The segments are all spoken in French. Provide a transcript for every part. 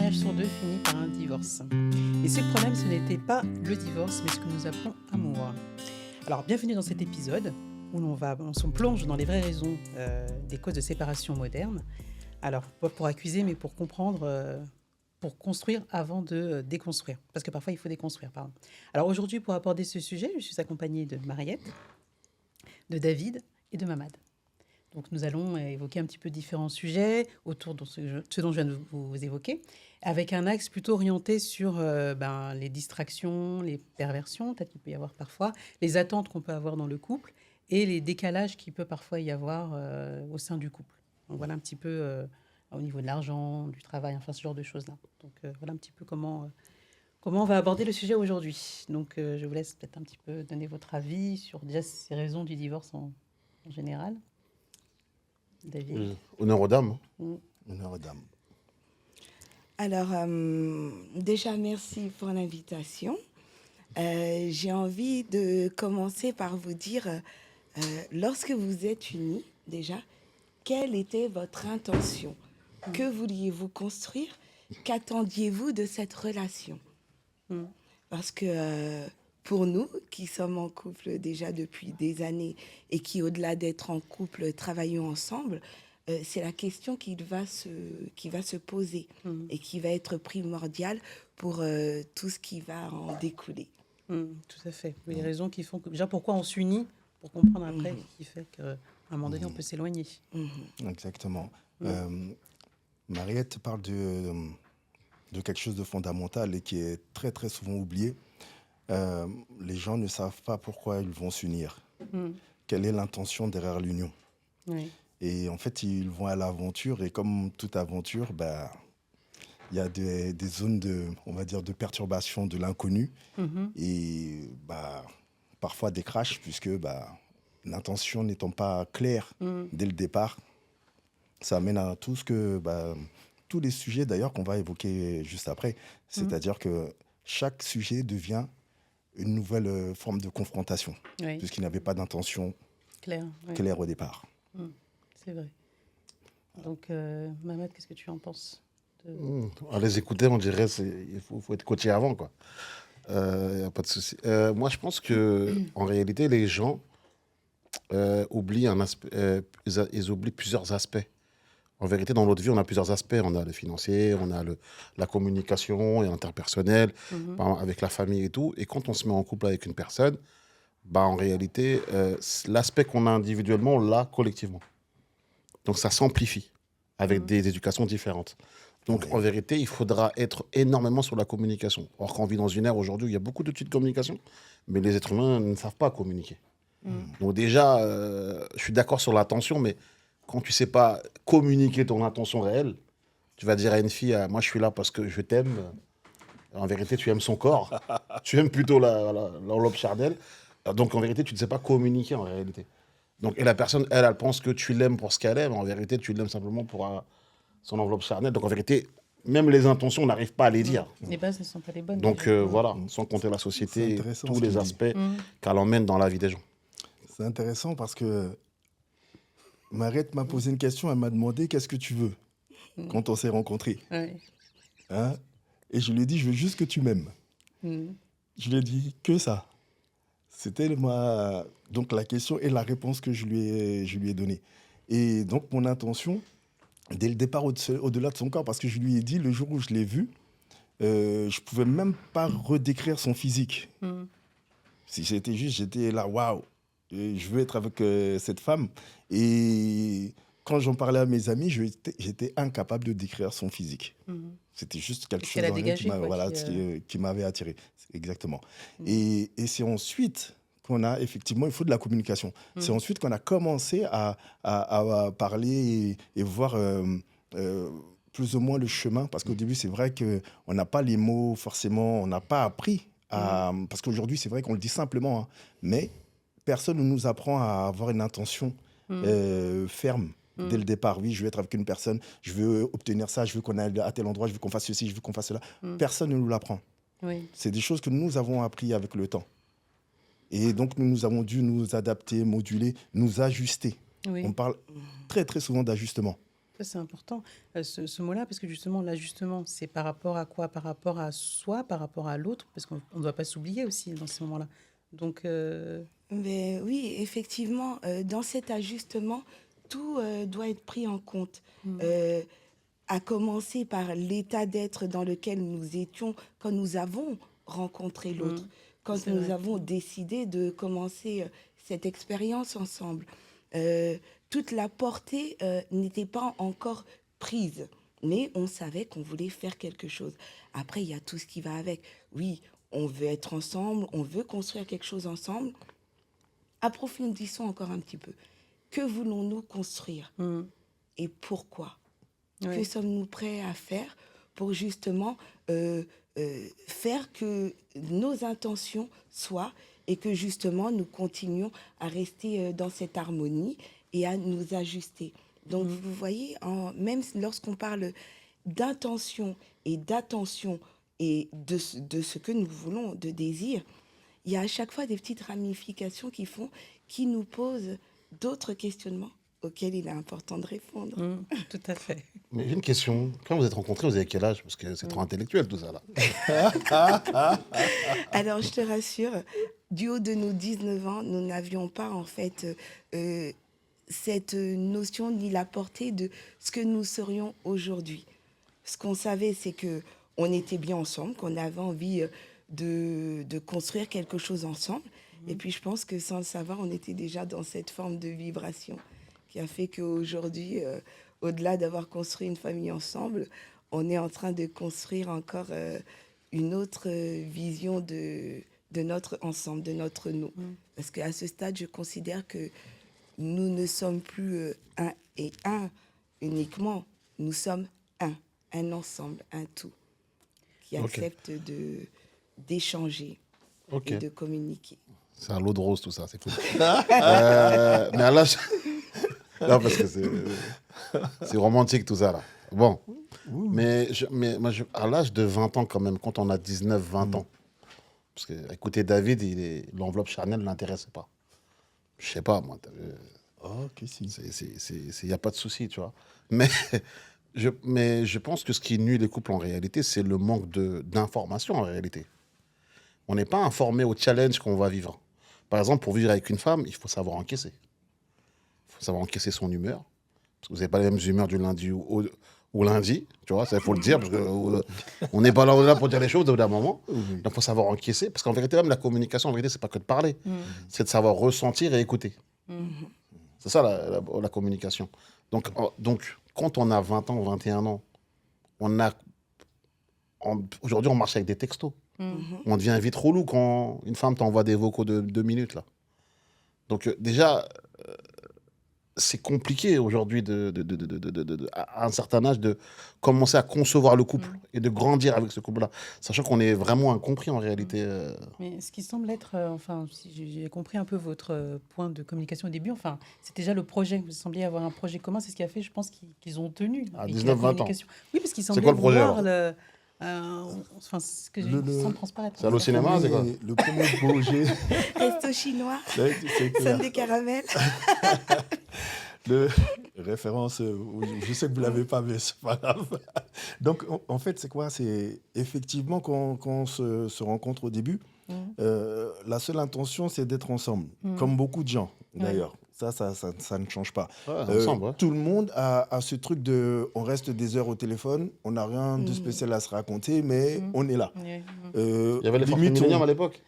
mariage sur deux finit par un divorce. Et ce problème, ce n'était pas le divorce, mais ce que nous appelons amour. Alors, bienvenue dans cet épisode où on se plonge dans les vraies raisons des causes de séparation moderne. Alors, pas pour accuser, mais pour comprendre, pour construire avant de déconstruire. Parce que parfois, il faut déconstruire, pardon. Alors, aujourd'hui, pour aborder ce sujet, je suis accompagnée de Mariette, de David et de Mamad. Donc, nous allons évoquer un petit peu différents sujets autour de ce dont je viens de vous évoquer, avec un axe plutôt orienté sur les distractions, les perversions, peut-être qu'il peut y avoir parfois, les attentes qu'on peut avoir dans le couple et les décalages qu'il peut parfois y avoir au sein du couple. Donc, voilà un petit peu au niveau de l'argent, du travail, enfin ce genre de choses-là. Donc, voilà un petit peu comment on va aborder le sujet aujourd'hui. Donc, je vous laisse peut-être un petit peu donner votre avis sur déjà ces raisons du divorce en général. David. Honneur aux dames. Mm. Honneur aux dames. Alors, déjà, merci pour l'invitation. J'ai envie de commencer par vous dire, lorsque vous êtes unis, déjà, quelle était votre intention? Que vouliez-vous construire? Qu'attendiez-vous de cette relation? Parce que pour nous, qui sommes en couple déjà depuis des années et qui, au-delà d'être en couple, travaillons ensemble, c'est la question qui va se poser et qui va être primordiale pour tout ce qui va en découler. Tout à fait. Les raisons qui font que... Déjà, pourquoi on s'unit, pour comprendre après, qui fait qu'à un moment donné, on peut s'éloigner. Exactement. Mariette parle de quelque chose de fondamental et qui est très, très souvent oublié. Les gens ne savent pas pourquoi ils vont s'unir. Quelle est l'intention derrière l'union? Oui. Et en fait, ils vont à l'aventure et comme toute aventure, il y a des zones on va dire, de perturbation de l'inconnu et parfois des crashs puisque l'intention n'étant pas claire dès le départ, ça amène à tous les sujets d'ailleurs qu'on va évoquer juste après. C'est-à-dire que chaque sujet devient une nouvelle forme de confrontation puisqu'il n'avait pas d'intention claire au départ. C'est vrai. Donc, Mamad, qu'est-ce que tu en penses À les écouter, on dirait il faut être coaché avant, quoi. Y a pas de souci. Moi, je pense que en réalité, les gens oublient un aspect. Ils oublient plusieurs aspects. En vérité, dans notre vie, on a plusieurs aspects. On a le financier, on a la communication et l'interpersonnel, avec la famille et tout. Et quand on se met en couple avec une personne, en réalité, l'aspect qu'on a individuellement, on l'a collectivement. Donc, ça s'amplifie avec des éducations différentes. Donc, en vérité, il faudra être énormément sur la communication. Or, qu'on vit dans une ère aujourd'hui où il y a beaucoup d'outils de communication, mais les êtres humains ne savent pas communiquer. Donc, déjà, je suis d'accord sur l'attention, mais quand tu ne sais pas communiquer ton intention réelle, tu vas dire à une fille, moi, je suis là parce que je t'aime. En vérité, tu aimes son corps. Tu aimes plutôt l'enveloppe charnelle. Donc, en vérité, tu ne sais pas communiquer en réalité. Donc, et la personne, elle pense que tu l'aimes pour ce qu'elle aime. En vérité, tu l'aimes simplement pour son enveloppe charnelle. Donc, en vérité, même les intentions, on n'arrive pas à les dire. Les bases ne sont pas les bonnes. Donc, voilà, sans compter la société, tous les aspects qu'elle emmène dans la vie des gens. C'est intéressant parce que Mariette m'a posé une question. Elle m'a demandé qu'est-ce que tu veux quand on s'est rencontrés. Hein? Et je lui ai dit, je veux juste que tu m'aimes. Je lui ai dit que ça. C'était donc la question et la réponse que je lui ai donnée. Et donc, mon intention, dès le départ, au-delà de son corps, parce que je lui ai dit, le jour où je l'ai vu, je ne pouvais même pas redécrire son physique. Si j'étais là, waouh, je veux être avec cette femme. Et quand j'en parlais à mes amis, j'étais incapable de décrire son physique. C'était juste quelque chose qui m'avait attiré. Exactement. Et c'est ensuite qu'on a, effectivement, il faut de la communication. C'est ensuite qu'on a commencé à parler et voir plus ou moins le chemin. Parce qu'au début, c'est vrai qu'on n'a pas les mots, forcément, on n'a pas appris. Parce qu'aujourd'hui, c'est vrai qu'on le dit simplement, mais personne ne nous apprend à avoir une intention ferme. Dès le départ, oui, je veux être avec une personne, je veux obtenir ça, je veux qu'on aille à tel endroit, je veux qu'on fasse ceci, je veux qu'on fasse cela. Personne ne nous l'apprend. C'est des choses que nous avons appris avec le temps. Et donc, nous avons dû nous adapter, moduler, nous ajuster. On parle très, très souvent d'ajustement. Ça, c'est important, ce mot-là, parce que justement, l'ajustement, c'est par rapport à quoi? Par rapport à soi, par rapport à l'autre, parce qu'on ne doit pas s'oublier aussi dans ces moments-là. Donc, Mais oui, effectivement, dans cet ajustement, tout doit être pris en compte. Euh, à commencer par l'état d'être dans lequel nous étions quand nous avons rencontré l'autre, quand c'est nous vrai. avons décidé de commencer cette expérience ensemble. Euh, toute la portée n'était pas encore prise, mais on savait qu'on voulait faire quelque chose. Après, il y a tout ce qui va avec. Oui, on veut être ensemble, on veut construire quelque chose ensemble. Approfondissons encore un petit peu. Que voulons-nous construire et pourquoi? Que Oui. sommes-nous prêts à faire pour justement faire que nos intentions soient et que justement nous continuions à rester dans cette harmonie et à nous ajuster. Donc vous voyez, même lorsqu'on parle d'intention et d'attention et de ce que nous voulons, de désir, il y a à chaque fois des petites ramifications qui nous posent d'autres questionnements auxquels il est important de répondre. Tout à fait. Mais j'ai une question. Quand vous êtes rencontrés, vous avez quel âge? Parce que c'est trop intellectuel tout ça là. Alors, je te rassure, du haut de nos 19 ans, nous n'avions pas en fait cette notion ni la portée de ce que nous serions aujourd'hui. Ce qu'on savait, c'est que on était bien ensemble, qu'on avait envie de construire quelque chose ensemble. Et puis, je pense que sans le savoir, on était déjà dans cette forme de vibration qui a fait qu'aujourd'hui, au-delà d'avoir construit une famille ensemble, on est en train de construire encore une autre vision de notre ensemble, de notre nous. Parce qu'à ce stade, je considère que nous ne sommes plus un et un uniquement. Nous sommes un ensemble, un tout, qui accepte d'échanger et de communiquer. C'est un lot de rose tout ça, c'est cool. Mais à l'âge... Non, parce que c'est romantique tout ça là. Bon, mais moi, à l'âge de 20 ans quand même, quand on a 19, 20 ans, parce que écoutez, David, l'enveloppe Chanel ne l'intéressait pas. Je sais pas, moi. Ok, si. Il n'y a pas de souci, tu vois. Mais je pense que ce qui nuit les couples en réalité, c'est le manque d'information en réalité. On n'est pas informé au challenge qu'on va vivre. Par exemple, pour vivre avec une femme, il faut savoir encaisser. Il faut savoir encaisser son humeur. Parce que vous n'avez pas les mêmes humeurs du lundi au lundi, tu vois, il faut le dire, parce qu'on n'est pas là pour dire les choses au bout d'un moment. Donc, il faut savoir encaisser. Parce qu'en vérité, même la communication, en vérité, ce n'est pas que de parler. C'est de savoir ressentir et écouter. C'est ça, la communication. Donc, quand on a 20 ans, 21 ans, aujourd'hui, on marche avec des textos. On devient vite relou quand une femme t'envoie des vocaux de 2 minutes, là. Donc, déjà, c'est compliqué aujourd'hui, à un certain âge, de commencer à concevoir le couple et de grandir avec ce couple-là, sachant qu'on est vraiment incompris en réalité. Mais ce qui semble être, enfin, si j'ai compris un peu votre point de communication au début, enfin, c'est déjà le projet. Vous sembliez avoir un projet commun, c'est ce qui a fait, je pense, qu'ils ont tenu. À et 19-20 ans. Oui, parce qu'ils semblaient quoi le projet, vouloir alors enfin, c'est ce que j'ai sans transparaître. C'est au cinéma, c'est quoi? Le premier projet, Resto chinois, c'est clair. sonne de caramel. Référence, je sais que vous ne l'avez pas, mais c'est pas grave. Donc, en fait, c'est quoi? C'est effectivement quand on se rencontre au début, la seule intention, c'est d'être ensemble, comme beaucoup de gens, d'ailleurs. Ça ne change pas. Ensemble, ouais. Tout le monde a ce truc de... On reste des heures au téléphone, on n'a rien de spécial à se raconter, mais on est là. Il y avait les forfaits milléniums à l'époque.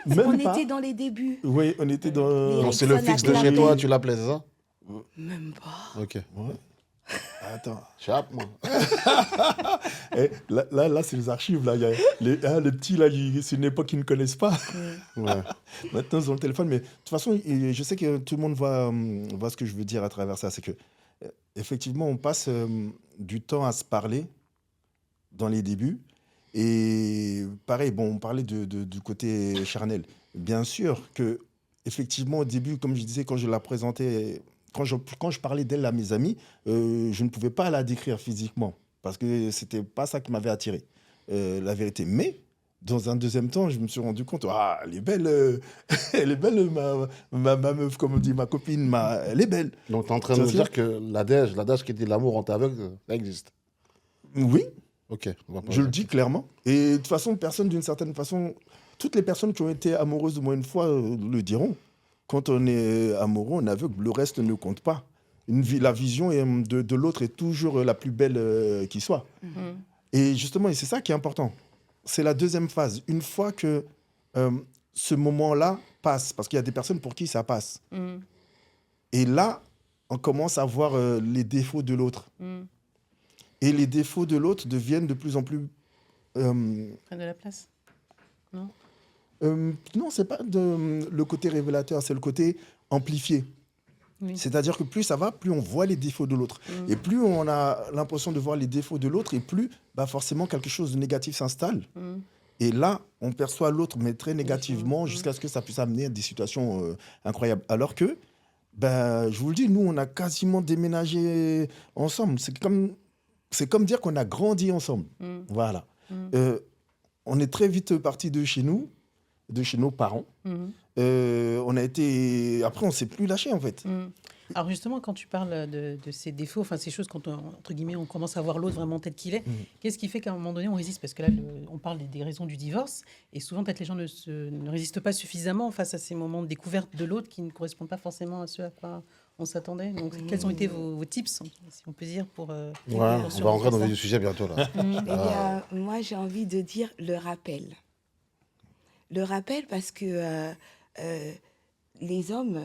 On était dans les débuts. Oui, on était dans... Donc c'est le fixe de chez toi, tu l'appelais, c'est ça? Même pas. Ok. Ouais. Attends. Chape, moi. Là, c'est les archives. Là. Il y a les petits, là, c'est une époque qu'ils ne connaissent pas. Ouais. Maintenant, ils ont le téléphone. Mais de toute façon, je sais que tout le monde voit ce que je veux dire à travers ça. C'est que, effectivement, on passe du temps à se parler dans les débuts. Et pareil, bon, on parlait du côté charnel. Bien sûr que, effectivement, au début, comme je disais, quand je la présentais... Quand je parlais d'elle à mes amis, je ne pouvais pas la décrire physiquement parce que c'était pas ça qui m'avait attiré, la vérité. Mais Dans un deuxième temps, je me suis rendu compte, ah, elle est belle, elle est belle, ma meuf, comme on dit, ma copine, elle est belle. Donc, tu es en train de nous dire que l'adage qui dit l'amour rend aveugle, ça existe. Oui, Ok, on va pas je le dis clairement. Et de toute façon, personne, d'une certaine façon, toutes les personnes qui ont été amoureuses au moins une fois le diront. Quand on est amoureux, on est aveugle, le reste ne compte pas. La vision de l'autre est toujours la plus belle qui soit. Et justement, et c'est ça qui est important. C'est la deuxième phase. Une fois que ce moment-là passe, parce qu'il y a des personnes pour qui ça passe. Et là, on commence à voir les défauts de l'autre. Et les défauts de l'autre deviennent de plus en plus... Prennent de la place. Non, non, c'est pas le côté révélateur, c'est le côté amplifié. Oui. C'est-à-dire que plus ça va, plus on voit les défauts de l'autre. Et plus on a l'impression de voir les défauts de l'autre, et plus forcément quelque chose de négatif s'installe. Et là, on perçoit l'autre, mais très négativement, jusqu'à ce que ça puisse amener à des situations incroyables. Alors que, je vous le dis, nous, on a quasiment déménagé ensemble. C'est comme dire qu'on a grandi ensemble. Voilà. On est très vite partis de chez nous, de chez nos parents. On a été... Après, on ne s'est plus lâché, en fait. Alors justement, quand tu parles de ces défauts, enfin ces choses, quand entre guillemets, on commence à voir l'autre vraiment tel qu'il est, qu'est-ce qui fait qu'à un moment donné, on résiste? Parce que là, on parle des raisons du divorce, et souvent, peut-être les gens ne résistent pas suffisamment face à ces moments de découverte de l'autre qui ne correspondent pas forcément à ce à quoi on s'attendait. Donc, quels ont été vos tips, si on peut dire, pour... Ouais, on va rentrer dans le sujet bientôt, là. Moi, j'ai envie de dire le rappel. Le rappel parce que les hommes,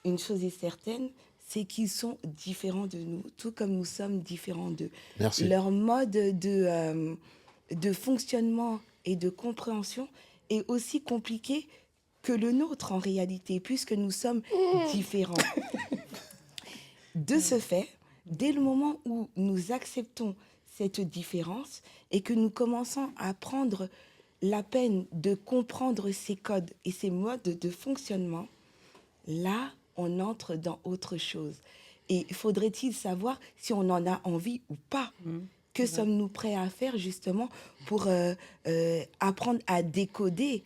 une chose est certaine, c'est qu'ils sont différents de nous, tout comme nous sommes différents d'eux. Merci. Leur mode de fonctionnement et de compréhension est aussi compliqué que le nôtre en réalité, puisque nous sommes différents. De ce fait, dès le moment où nous acceptons cette différence et que nous commençons à prendre la peine de comprendre ces codes et ces modes de fonctionnement, là, on entre dans autre chose. Et faudrait-il savoir si on en a envie ou pas? Que sommes-nous prêts à faire justement pour apprendre à décoder?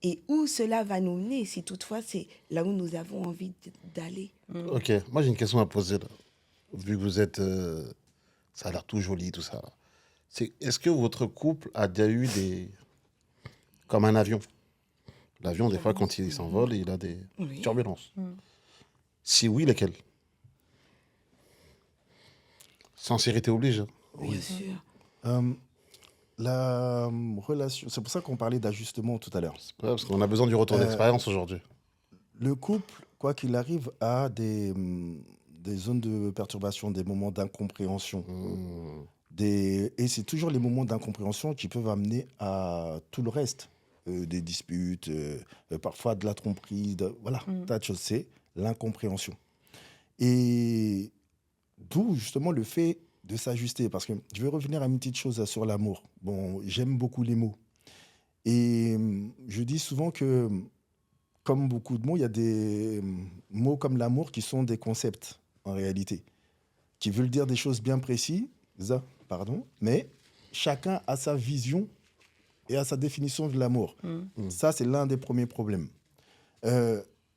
Et où cela va nous mener, si toutefois c'est là où nous avons envie d'aller? Ok, moi j'ai une question à poser, là. Vu que vous êtes... ça a l'air tout joli, tout ça. Est-ce que votre couple a déjà eu des... Comme un avion. L'avion, des fois, quand il s'envole, il a des turbulences. Si oui, lesquelles? Sincérité oblige. Bien sûr. La relation... C'est pour ça qu'on parlait d'ajustement tout à l'heure. C'est pas parce qu'on a besoin du retour d'expérience aujourd'hui. Le couple, quoi qu'il arrive, a des zones de perturbation, des moments d'incompréhension. Et c'est toujours les moments d'incompréhension qui peuvent amener à tout le reste. Des disputes, parfois de la tromperie, voilà, tas de choses. C'est l'incompréhension. Et d'où justement le fait de s'ajuster. Parce que je vais revenir à une petite chose sur l'amour. Bon, j'aime beaucoup les mots. Et je dis souvent que, comme beaucoup de mots, il y a des mots comme l'amour qui sont des concepts, en réalité, qui veulent dire des choses bien précises, mais chacun a sa vision et a sa définition de l'amour. Ça, c'est l'un des premiers problèmes.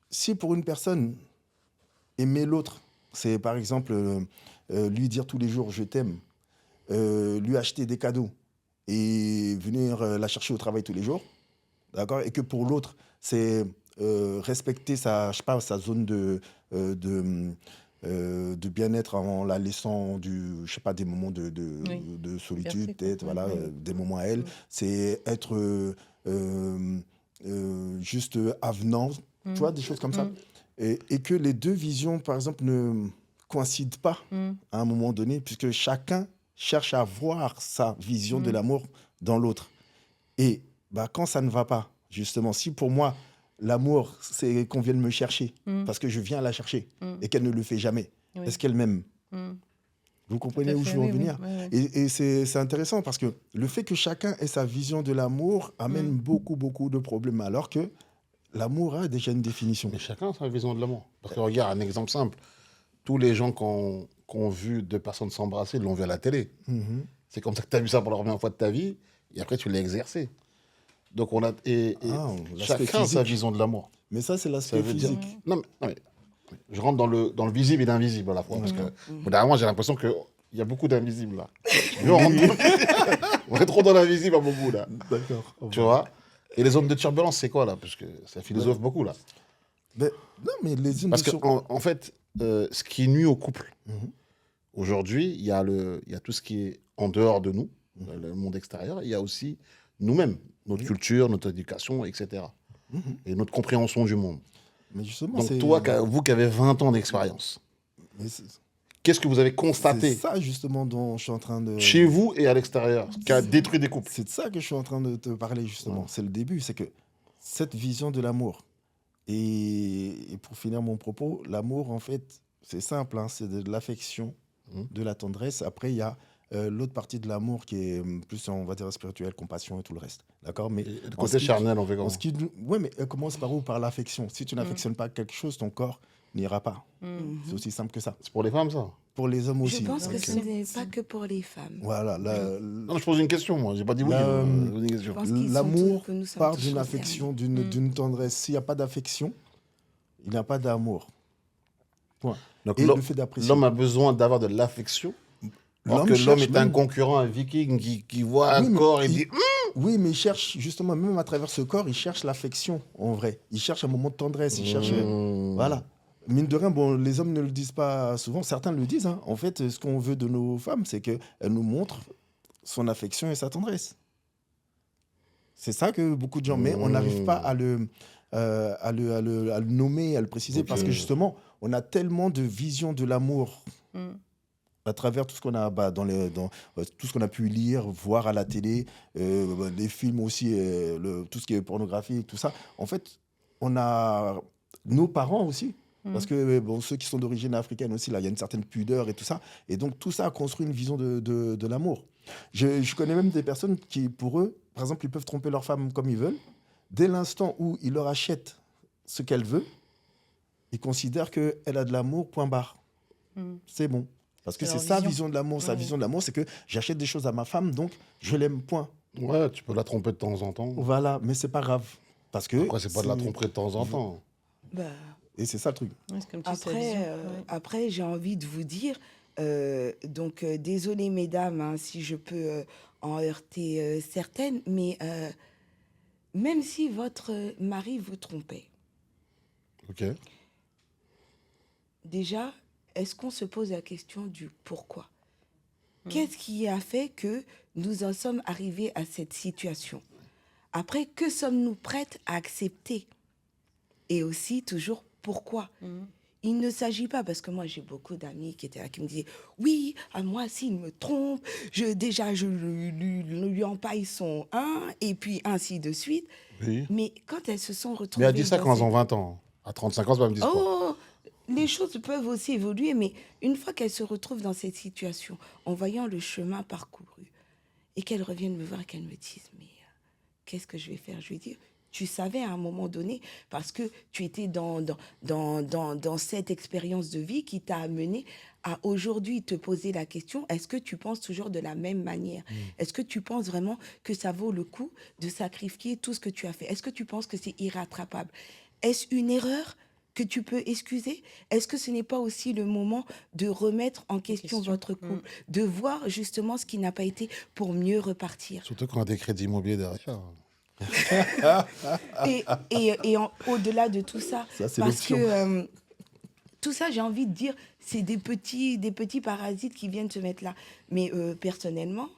Si pour une personne, aimer l'autre, c'est par exemple lui dire tous les jours « je t'aime », lui acheter des cadeaux et venir la chercher au travail tous les jours, d'accord, et que pour l'autre, c'est respecter sa zone de bien-être en la laissant des moments de solitude, peut-être, voilà, des moments à elle. C'est être juste avenant, tu vois, des choses comme ça. Et que les deux visions, par exemple, ne coïncident pas à un moment donné, puisque chacun cherche à voir sa vision de l'amour dans l'autre. Et quand ça ne va pas, justement, si pour moi, l'amour, c'est qu'on vienne me chercher, parce que je viens la chercher, et qu'elle ne le fait jamais. Est-ce qu'elle m'aime? Vous comprenez où je veux en venir? Et c'est intéressant, parce que le fait que chacun ait sa vision de l'amour amène beaucoup, beaucoup de problèmes, alors que l'amour a déjà une définition. Mais chacun a sa vision de l'amour. Parce que regarde, un exemple simple. Tous les gens qui ont vu deux personnes s'embrasser l'ont vu à la télé. C'est comme ça que tu as vu ça pour la première fois de ta vie. et après tu l'as exercé. Donc l'aspect chacun a sa physique. vision de l'amour. Mais ça, c'est Ça l'aspect veut dire... physique. Non, mais je rentre dans le visible et l'invisible à la fois. Parce que, dernièrement, j'ai l'impression qu'il y a beaucoup d'invisibles là. On est trop dans l'invisible à mon goût là. D'accord. Tu vois? Et les zones de turbulence, c'est quoi là? Parce que ça philosophe beaucoup là. Mais, non, mais les zones Parce de que, en fait, ce qui nuit au couple, Mhm. aujourd'hui, il y a tout ce qui est en dehors de nous, le monde extérieur. Il y a aussi nous-mêmes, notre culture, notre éducation, etc. Mhm. Et notre compréhension du monde. Mais justement, Donc, c'est... toi, vous qui avez 20 ans d'expérience, mais qu'est-ce que vous avez c'est constaté ça, justement, dont je suis en train de... chez vous et à l'extérieur, qui a détruit des couples? C'est de ça que je suis en train de te parler, justement. Ouais. C'est le début, c'est que cette vision de l'amour, et pour finir mon propos, l'amour, en fait, c'est simple, hein, c'est de l'affection, Mhm. de la tendresse. Après, il y a l'autre partie de l'amour qui est plus, on va dire, spirituel, compassion et tout le reste. D'accord? Mais Et le en côté ce qui- charnel, on fait comment? Ouais, mais elle commence par où? Par l'affection. Si tu n'affectionnes pas quelque chose, ton corps n'ira pas. C'est aussi simple que ça. C'est pour les femmes, ça? Pour les hommes aussi. Je pense que Ok. ce n'est pas que pour les femmes. Voilà, Non, je pose une question, moi. J'ai pas dit oui. La- je pose une question. Je pense qu'ils sont l'amour tous- que nous sommes part tous d'une concernés. affection, d'une tendresse. S'il n'y a pas d'affection, il n'y a pas d'amour. Point. Donc, Et le fait d'apprécier. l'homme a besoin d'avoir de l'affection. Alors L'homme que l'homme cherche est un même- concurrent, un viking qui voit un Oui, mais corps et il- dit Oui, mais il cherche, justement, même à travers ce corps, il cherche l'affection, en vrai. Il cherche un moment de tendresse, il cherche... Voilà. Mine de rien, bon, les hommes ne le disent pas souvent, certains le disent, hein. En fait, ce qu'on veut de nos femmes, c'est qu'elles nous montrent son affection et sa tendresse. C'est ça que beaucoup de gens... Mais on n'arrive pas à le nommer, à le préciser, Ok. parce que justement, on a tellement de visions de l'amour à travers tout ce qu'on a tout ce qu'on a pu lire, voir à la télé, les films aussi, tout ce qui est pornographie, tout ça. En fait, on a nos parents aussi. Parce que bon, ceux qui sont d'origine africaine aussi, là, il y a une certaine pudeur et tout ça. Et donc, tout ça a construit une vision de l'amour. Je connais même des personnes qui, pour eux, par exemple, ils peuvent tromper leur femme comme ils veulent. Dès l'instant où ils leur achètent ce qu'elle veut, ils considèrent qu'elle a de l'amour, point barre. C'est bon. Parce que C'est c'est leur sa vision. vision de l'amour. Sa Ouais. vision de l'amour, c'est que j'achète des choses à ma femme, donc je l'aime, point. ouais, tu peux la tromper de temps en temps. Voilà, mais c'est pas grave. Parce que Après, c'est pas de la tromperie de temps en temps. Bah, Et c'est ça le truc. Ouais, c'est comme tu dis, c'est la après, vision. Ouais. après j'ai envie de vous dire, désolé mesdames, hein, si je peux en heurter certaines, mais même si votre mari vous trompait, Ok. déjà, est-ce qu'on se pose la question du pourquoi? Qu'est-ce qui a fait que nous en sommes arrivés à cette situation? Après, que sommes-nous prêtes à accepter? Et aussi, toujours, pourquoi? Il ne s'agit pas, parce que moi j'ai beaucoup d'amis qui étaient là, qui me disaient oui, à moi s'il me trompe, je lui empaille son 1, et puis ainsi de suite. Oui. Mais quand elles se sont Mais retrouvées. elle dit ça dans quand elles cette- ont 20 ans. À 35 ans, ça va me dire quoi? Oh, les choses peuvent aussi évoluer, mais une fois qu'elles se retrouvent dans cette situation, en voyant le chemin parcouru, et qu'elles reviennent me voir et qu'elles me disent mais qu'est-ce que je vais faire? Je vais dire, tu savais à un moment donné, parce que tu étais dans cette expérience de vie qui t'a amené à aujourd'hui te poser la question, est-ce que tu penses toujours de la même manière? Est-ce que tu penses vraiment que ça vaut le coup de sacrifier tout ce que tu as fait? Est-ce que tu penses que c'est irrattrapable? Est-ce une erreur que tu peux excuser? Est-ce que ce n'est pas aussi le moment de remettre en question votre couple, de voir justement ce qui n'a pas été pour mieux repartir? Surtout quand on a des crédits immobiliers derrière. Au-delà de tout ça, Ça, c'est parce l'option. que tout ça, j'ai envie de dire, c'est des petits parasites qui viennent se mettre là. Mais personnellement,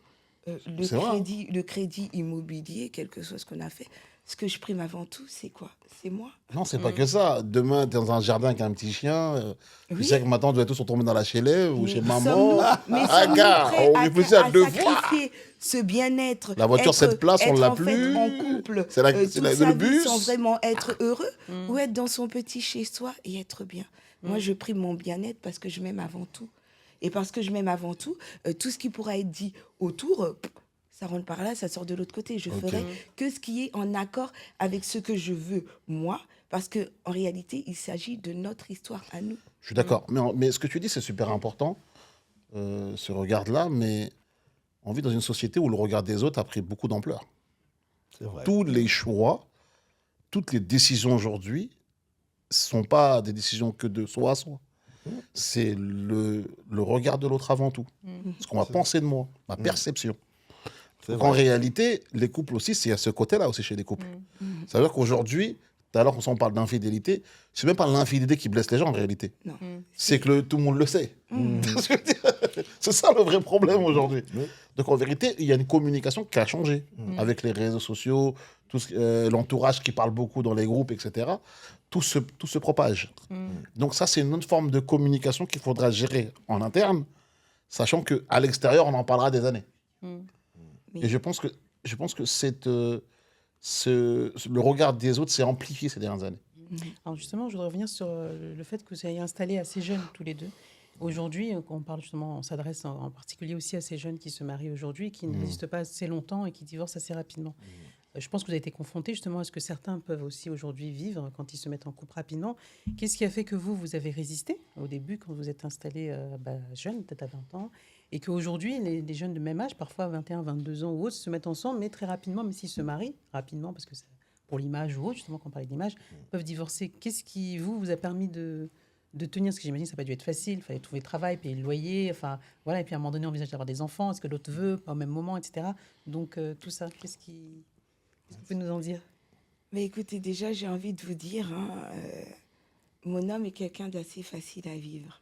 C'est vrai. le crédit immobilier, quel que soit ce qu'on a fait, ce que je prime avant tout, c'est quoi? C'est moi. Non, c'est pas que ça. Demain, tu es dans un jardin avec un petit chien. Tu Oui. sais que maintenant, tu vas tous se retrouver dans la chez ou Mais chez sommes-nous- maman. mais Ah, sommes-nous gars, prêts on réfléchit à deux fois. sacrifier ce bien-être? La voiture, cette place, on être l'a en fait plus. en couple, C'est la- toute c'est la- sa le vie bus. sans vraiment être heureux, ou être dans son petit chez-soi et être bien. Moi, je prime mon bien-être parce que je m'aime avant tout. Et parce que je m'aime avant tout, tout ce qui pourra être dit autour, ça rentre par là, ça sort de l'autre côté. Je Ok. ferai que ce qui est en accord avec ce que je veux, moi, parce qu'en réalité, il s'agit de notre histoire à nous. Je suis d'accord. Mais ce que tu dis, c'est super important, ce regard-là. Mais on vit dans une société où le regard des autres a pris beaucoup d'ampleur. C'est vrai. Tous les choix, toutes les décisions aujourd'hui ne sont pas des décisions que de soi à soi. C'est le regard de l'autre avant tout. Ce qu'on va penser de moi, ma perception. C'est Donc, en vrai. réalité, les couples aussi, c'est à ce côté-là aussi chez les couples. Ça veut dire qu'aujourd'hui, tout à l'heure, quand on parle d'infidélité, c'est même pas l'infidélité qui blesse les gens en réalité. Non. C'est que tout le monde le sait. C'est ça le vrai problème aujourd'hui. Oui. Donc en vérité, il y a une communication qui a changé avec les réseaux sociaux, l'entourage qui parle beaucoup dans les groupes, etc. Tout se propage. Donc ça, c'est une autre forme de communication qu'il faudra gérer en interne, sachant qu'à l'extérieur, on en parlera des années. Mais- Et je pense que le regard des autres s'est amplifié ces dernières années. Alors justement, je voudrais revenir sur le fait que vous ayez installé assez jeunes tous les deux. Aujourd'hui, quand on parle justement, on s'adresse en particulier aussi à ces jeunes qui se marient aujourd'hui, qui ne résistent pas assez longtemps et qui divorcent assez rapidement. Je pense que vous avez été confronté justement à ce que certains peuvent aussi aujourd'hui vivre quand ils se mettent en couple rapidement. Qu'est-ce qui a fait que vous avez résisté au début quand vous êtes installé jeune, peut-être à 20 ans, et qu'aujourd'hui, les jeunes de même âge, parfois à 21, 22 ans ou autres, se mettent ensemble, mais très rapidement, même s'ils se marient rapidement, parce que c'est pour l'image ou autre, justement, quand on parlait d'image, peuvent divorcer. Qu'est-ce qui, vous a permis de tenir, parce que j'imagine que ça n'a pas dû être facile, il fallait trouver travail, payer le loyer, enfin voilà, et puis à un moment donné on envisage d'avoir des enfants, est-ce que l'autre veut, pas au même moment, etc. Donc tout ça, qu'est-ce que vous pouvez nous en dire? Mais écoutez, déjà, j'ai envie de vous dire, mon homme est quelqu'un d'assez facile à vivre.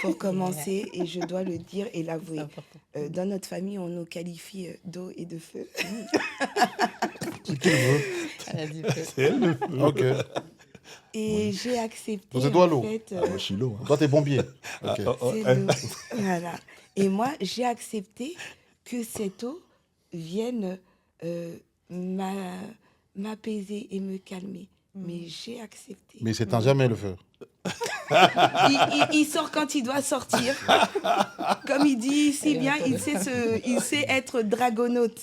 Pour commencer, et je dois le dire et C'est l'avouer. important. Dans notre famille, on nous qualifie d'eau et de feu. C'est qui le veut Elle a dit que- C'est elle le feu. Ok. Et j'ai accepté. Donc c'est toi en l'eau. fait, Ah, moi, je suis l'eau. Hein. Toi, t'es bombier. Ok. Ah, oh, c'est l'eau. Voilà. Et moi, j'ai accepté que cette eau vienne m'apaiser et me calmer. Mais j'ai accepté. Mais il s'éteint jamais le feu. Il sort quand il doit sortir. Comme il dit si bien, il sait être dragonaute.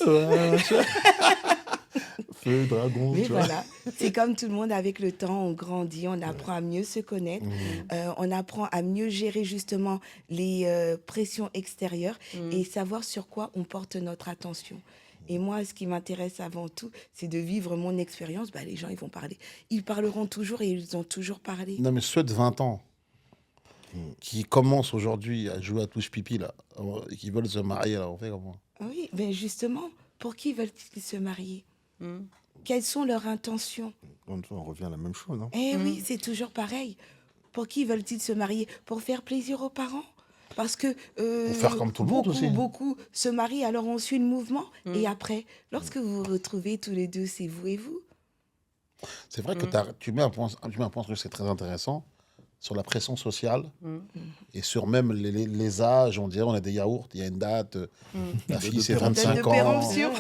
Feu, dragon, Mais tu vois. voilà, c'est comme tout le monde, avec le temps, on grandit, on apprend à mieux se connaître, on apprend à mieux gérer justement les pressions extérieures et savoir sur quoi on porte notre attention. Et moi, ce qui m'intéresse avant tout, c'est de vivre mon expérience. Bah, les gens, ils vont parler. Ils parleront toujours et ils ont toujours parlé. Non, mais ceux de 20 ans qui commencent aujourd'hui à jouer à touche pipi, là, et qui veulent se marier, là, on fait comment? Oui, mais justement, pour qui veulent-ils se marier? Quelles sont leurs intentions? Encore une fois, on revient à la même chose. Hein. Eh oui, c'est toujours pareil. Pour qui veulent-ils se marier? Pour faire plaisir aux parents? Parce que Pour faire comme tout le monde beaucoup, aussi. beaucoup se marient, alors on suit le mouvement. Et après, lorsque vous vous retrouvez tous les deux, c'est vous et vous. C'est vrai que tu mets un point que c'est très intéressant sur la pression sociale et sur même les âges. On dirait on a des yaourts, il y a une date, la fille c'est Date de 25 ans. péremption.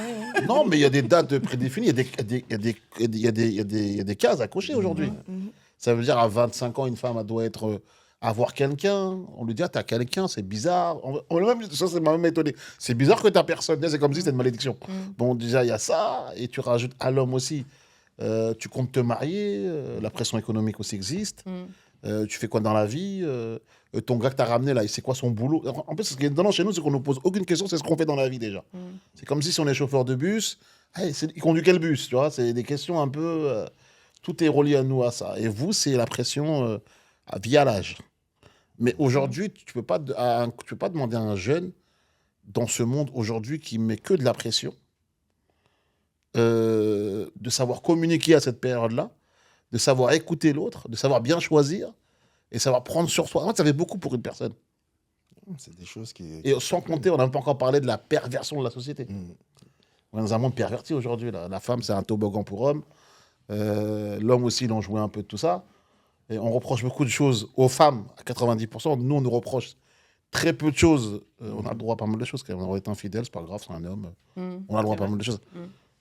Non, mais il y a des dates prédéfinies, il y a des cases à cocher aujourd'hui. Ça veut dire à 25 ans, une femme elle doit avoir quelqu'un. On lui dit, ah, t'as quelqu'un, c'est bizarre. Ça m'a même étonné. C'est bizarre que t'as personne. C'est comme si c'était une malédiction. Bon, déjà, il y a ça. Et tu rajoutes à l'homme aussi. Tu comptes te marier. La pression économique aussi existe. Tu fais quoi dans la vie? Ton gars que t'as ramené, là, c'est quoi son boulot? En plus, ce qui est étonnant chez nous, c'est qu'on nous pose aucune question. C'est ce qu'on fait dans la vie, déjà. C'est comme si on est chauffeur de bus. Hey, il conduit quel bus? Tu vois, c'est des questions un peu... tout est relié à nous, à ça. Et vous, c'est la pression via l'âge. Mais aujourd'hui, tu peux pas demander à un jeune, dans ce monde aujourd'hui qui met que de la pression, de savoir communiquer à cette période-là, de savoir écouter l'autre, de savoir bien choisir et savoir prendre sur soi. En fait, ça fait beaucoup pour une personne. C'est des choses qui... Et sans compter, on n'a même pas encore parlé de la perversion de la société. On est dans un monde perverti aujourd'hui. La femme, c'est un toboggan pour homme. L'homme aussi, il en jouait un peu de tout ça. Et on reproche beaucoup de choses aux femmes, à 90%. Nous, on nous reproche très peu de choses. On a le droit à pas mal de choses. Quand même. On est infidèle, c'est pas grave, c'est un homme. On a le droit à pas mal de choses.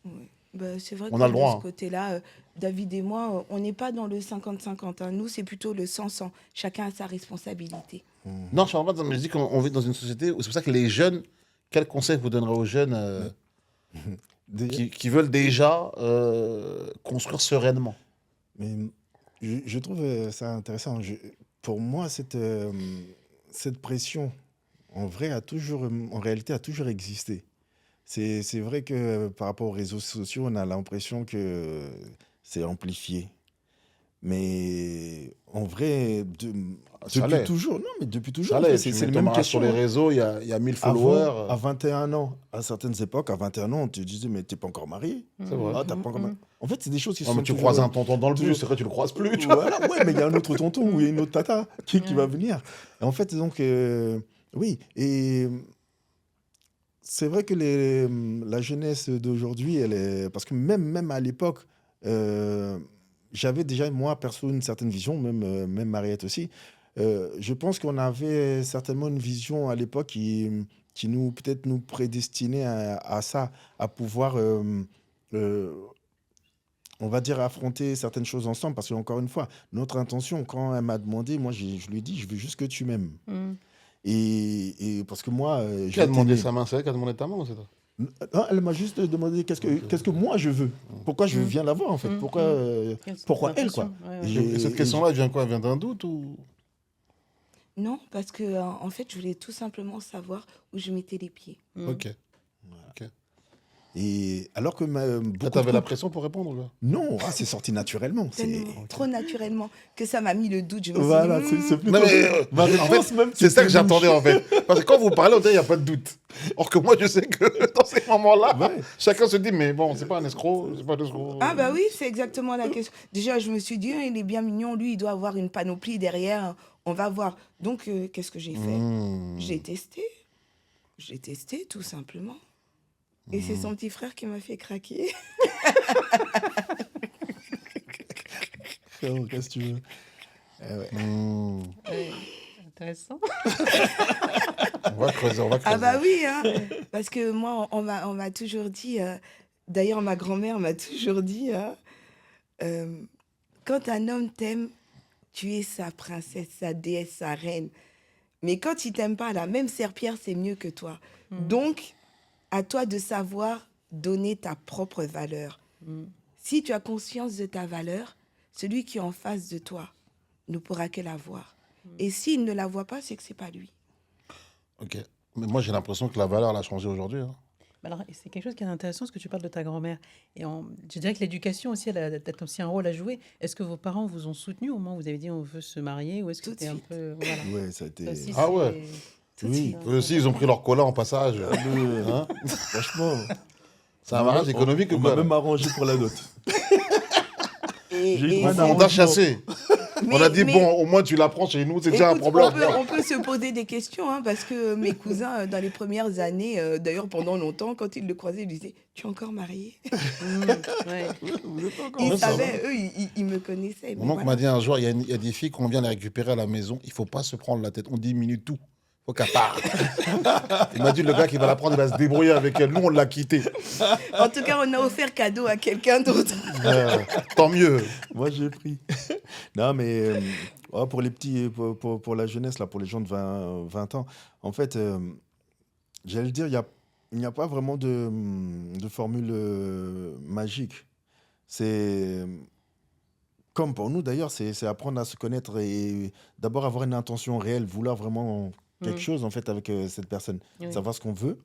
Oui. Ben, c'est vrai On que a le de droit, ce hein. côté-là, David et moi, on n'est pas dans le 50-50. Hein. Nous, c'est plutôt le 100-100. Chacun a sa responsabilité. Non, je ne parle pas, mais je dis qu'on vit dans une société où c'est pour ça que les jeunes, quel conseil vous donnerez aux jeunes qui veulent déjà construire sereinement? Mais je trouve ça intéressant. Pour moi, cette pression, en vrai, en réalité, a toujours existé. C'est vrai que par rapport aux réseaux sociaux, on a l'impression que c'est amplifié. Mais en vrai, Ça depuis l'est. toujours, non, mais depuis toujours, Ça en fait, l'est. c'est Tu c'est mets les ton mêmes mariage sur questions. les Hein. réseaux, il y a 1000 Avant, followers. à 21 ans, à certaines époques, à 21 ans, on te disait, mais t'es pas encore marié. C'est vrai. Ah, t'as pas encore marié. En fait, c'est des choses qui Non, mais sont tu toujours... croises un tonton dans le bus, toujours- c'est vrai, tu le croises plus. Tu vois. Voilà, ouais, mais il y a un autre tonton ou il y a une autre tata qui va venir. Et en fait, donc, oui, et c'est vrai que la jeunesse d'aujourd'hui, elle est... Parce que même à l'époque, j'avais déjà, moi, perso, une certaine vision, même Mariette aussi. Je pense qu'on avait certainement une vision à l'époque qui peut-être nous prédestinait à ça, à pouvoir, euh, on va dire, affronter certaines choses ensemble. Parce qu'encore une fois, notre intention, quand elle m'a demandé, moi, je lui ai dit, je veux juste que tu m'aimes. Et parce que moi, Qui a j'ai demandé été né- sa main? C'est elle qui a demandé ta main ou c'est toi? Non, elle m'a juste demandé qu'est-ce que moi je veux. Pourquoi je viens la voir en fait. Pourquoi elle quoi. Et cette question-là, elle vient quoi? Elle vient d'un doute ou... Non, parce que en fait, je voulais tout simplement savoir où je mettais les pieds. Ok. Et alors que Là, beaucoup t'avais de la couples- pression pour répondre là? Non, c'est sorti naturellement. Tellement, trop naturellement que ça m'a mis le doute. Je me Voilà, suis dit, c'est plutôt Non, mais, ma en réponse fait, même. c'est ça que c'était j'attendais en fait. Parce que quand vous parlez, on dirait qu'il n'y a pas de doute. Or que moi, je sais que dans ces moments-là, Ouais. chacun se dit, mais bon, c'est pas un escroc, c'est pas un escroc. Ah bah oui, c'est exactement la question. Déjà, je me suis dit, il est bien mignon, lui, il doit avoir une panoplie derrière, on va voir. Donc, qu'est-ce que j'ai fait? J'ai testé. J'ai testé, tout simplement. Et c'est son petit frère qui m'a fait craquer. Frérot, qu'est-ce que tu veux? Ouais. Ouais, intéressant. On va creuser, on va creuser. Ah bah oui, hein, parce que moi, on m'a toujours dit, d'ailleurs ma grand-mère m'a toujours dit, hein, quand un homme t'aime, tu es sa princesse, sa déesse, sa reine. Mais quand il t'aime pas, là, même serpillère, c'est mieux que toi. Donc, à toi de savoir donner ta propre valeur. Si tu as conscience de ta valeur, celui qui est en face de toi ne pourra que la voir. Et s'il ne la voit pas, c'est que c'est pas lui. Ok. Mais moi, j'ai l'impression que la valeur, elle a changé aujourd'hui. Hein. Alors, c'est quelque chose qui est intéressant, parce que tu parles de ta grand-mère. Et je dirais que l'éducation aussi, elle a peut-être aussi un rôle à jouer. Est-ce que vos parents vous ont soutenu au moment où vous avez dit on veut se marier, ou est-ce que Tout de c'était un suite. peu... Voilà. Ouais, ça a été. Ça aussi, Ah ouais. Tout de Oui. suite. Eux aussi, ils ont pris leur cola en passage. Hein. Franchement. C'est un mariage économique On ou m'a quoi? même arrangé pour la dot. Et- J'ai eu et- droit On d'un t'a chassé. On a dit, mais- bon, au moins tu la prends chez nous, c'est déjà un Écoute, problème. on peut se poser des questions, hein, parce que mes cousins, dans les premières années, d'ailleurs pendant longtemps, quand ils le croisaient, ils disaient « Tu es encore marié ?» Ouais. Vous êtes encore Ils Ouais, ça savaient, eux, ils me connaissaient. mais Mon oncle voilà. m'a dit un jour, il y a des filles, quand on vient les récupérer à la maison, il faut pas se prendre la tête, on diminue tout. Faut qu'elle parte. Il m'a dit, le gars qui va la prendre, il va se débrouiller avec elle. Nous, on l'a quitté. En tout cas, on a offert cadeau à quelqu'un d'autre. Tant mieux. Moi, j'ai pris. Non, mais pour les petits, pour la jeunesse, là, pour les gens de 20 ans, en fait, j'allais dire, il n'y a pas vraiment de formule magique. C'est comme pour nous, d'ailleurs, c'est apprendre à se connaître et d'abord avoir une intention réelle, vouloir vraiment quelque chose, en fait, avec cette personne. Oui. Savoir ce qu'on veut.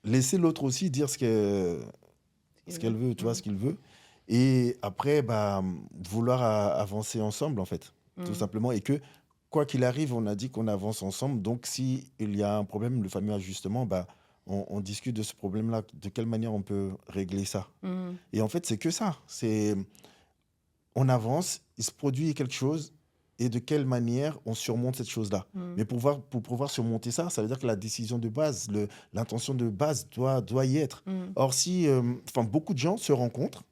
Laisser l'autre aussi dire ce qu'elle veut, tu vois, ce qu'il veut. Et après, bah, vouloir avancer ensemble, en fait, tout simplement. Et que, quoi qu'il arrive, on a dit qu'on avance ensemble. Donc, s'il y a un problème, le fameux ajustement, bah, on discute de ce problème-là, de quelle manière on peut régler ça. Et en fait, c'est que ça. On avance, il se produit quelque chose, et de quelle manière on surmonte cette chose-là. Mais pour pouvoir surmonter ça, ça veut dire que la décision de base, l'intention de base doit y être. Or, si beaucoup de gens se rencontrent,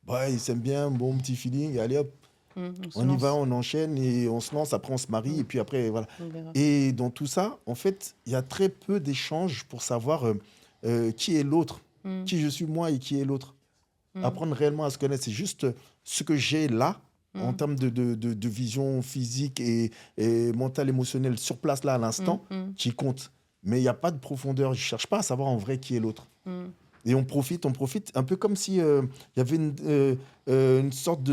bah, ils s'aiment bien, bon petit feeling, allez hop, on y va, on enchaîne et on se lance, après on se marie, et puis après, voilà. On verra. Et dans tout ça, en fait, il y a très peu d'échanges pour savoir qui est l'autre, qui je suis moi et qui est l'autre. Apprendre réellement à se connaître, c'est juste ce que j'ai là, en termes de vision physique et mentale, émotionnelle, sur place là, à l'instant, qui compte. Mais il n'y a pas de profondeur, je ne cherche pas à savoir en vrai qui est l'autre. Et on profite, un peu comme si il y avait une sorte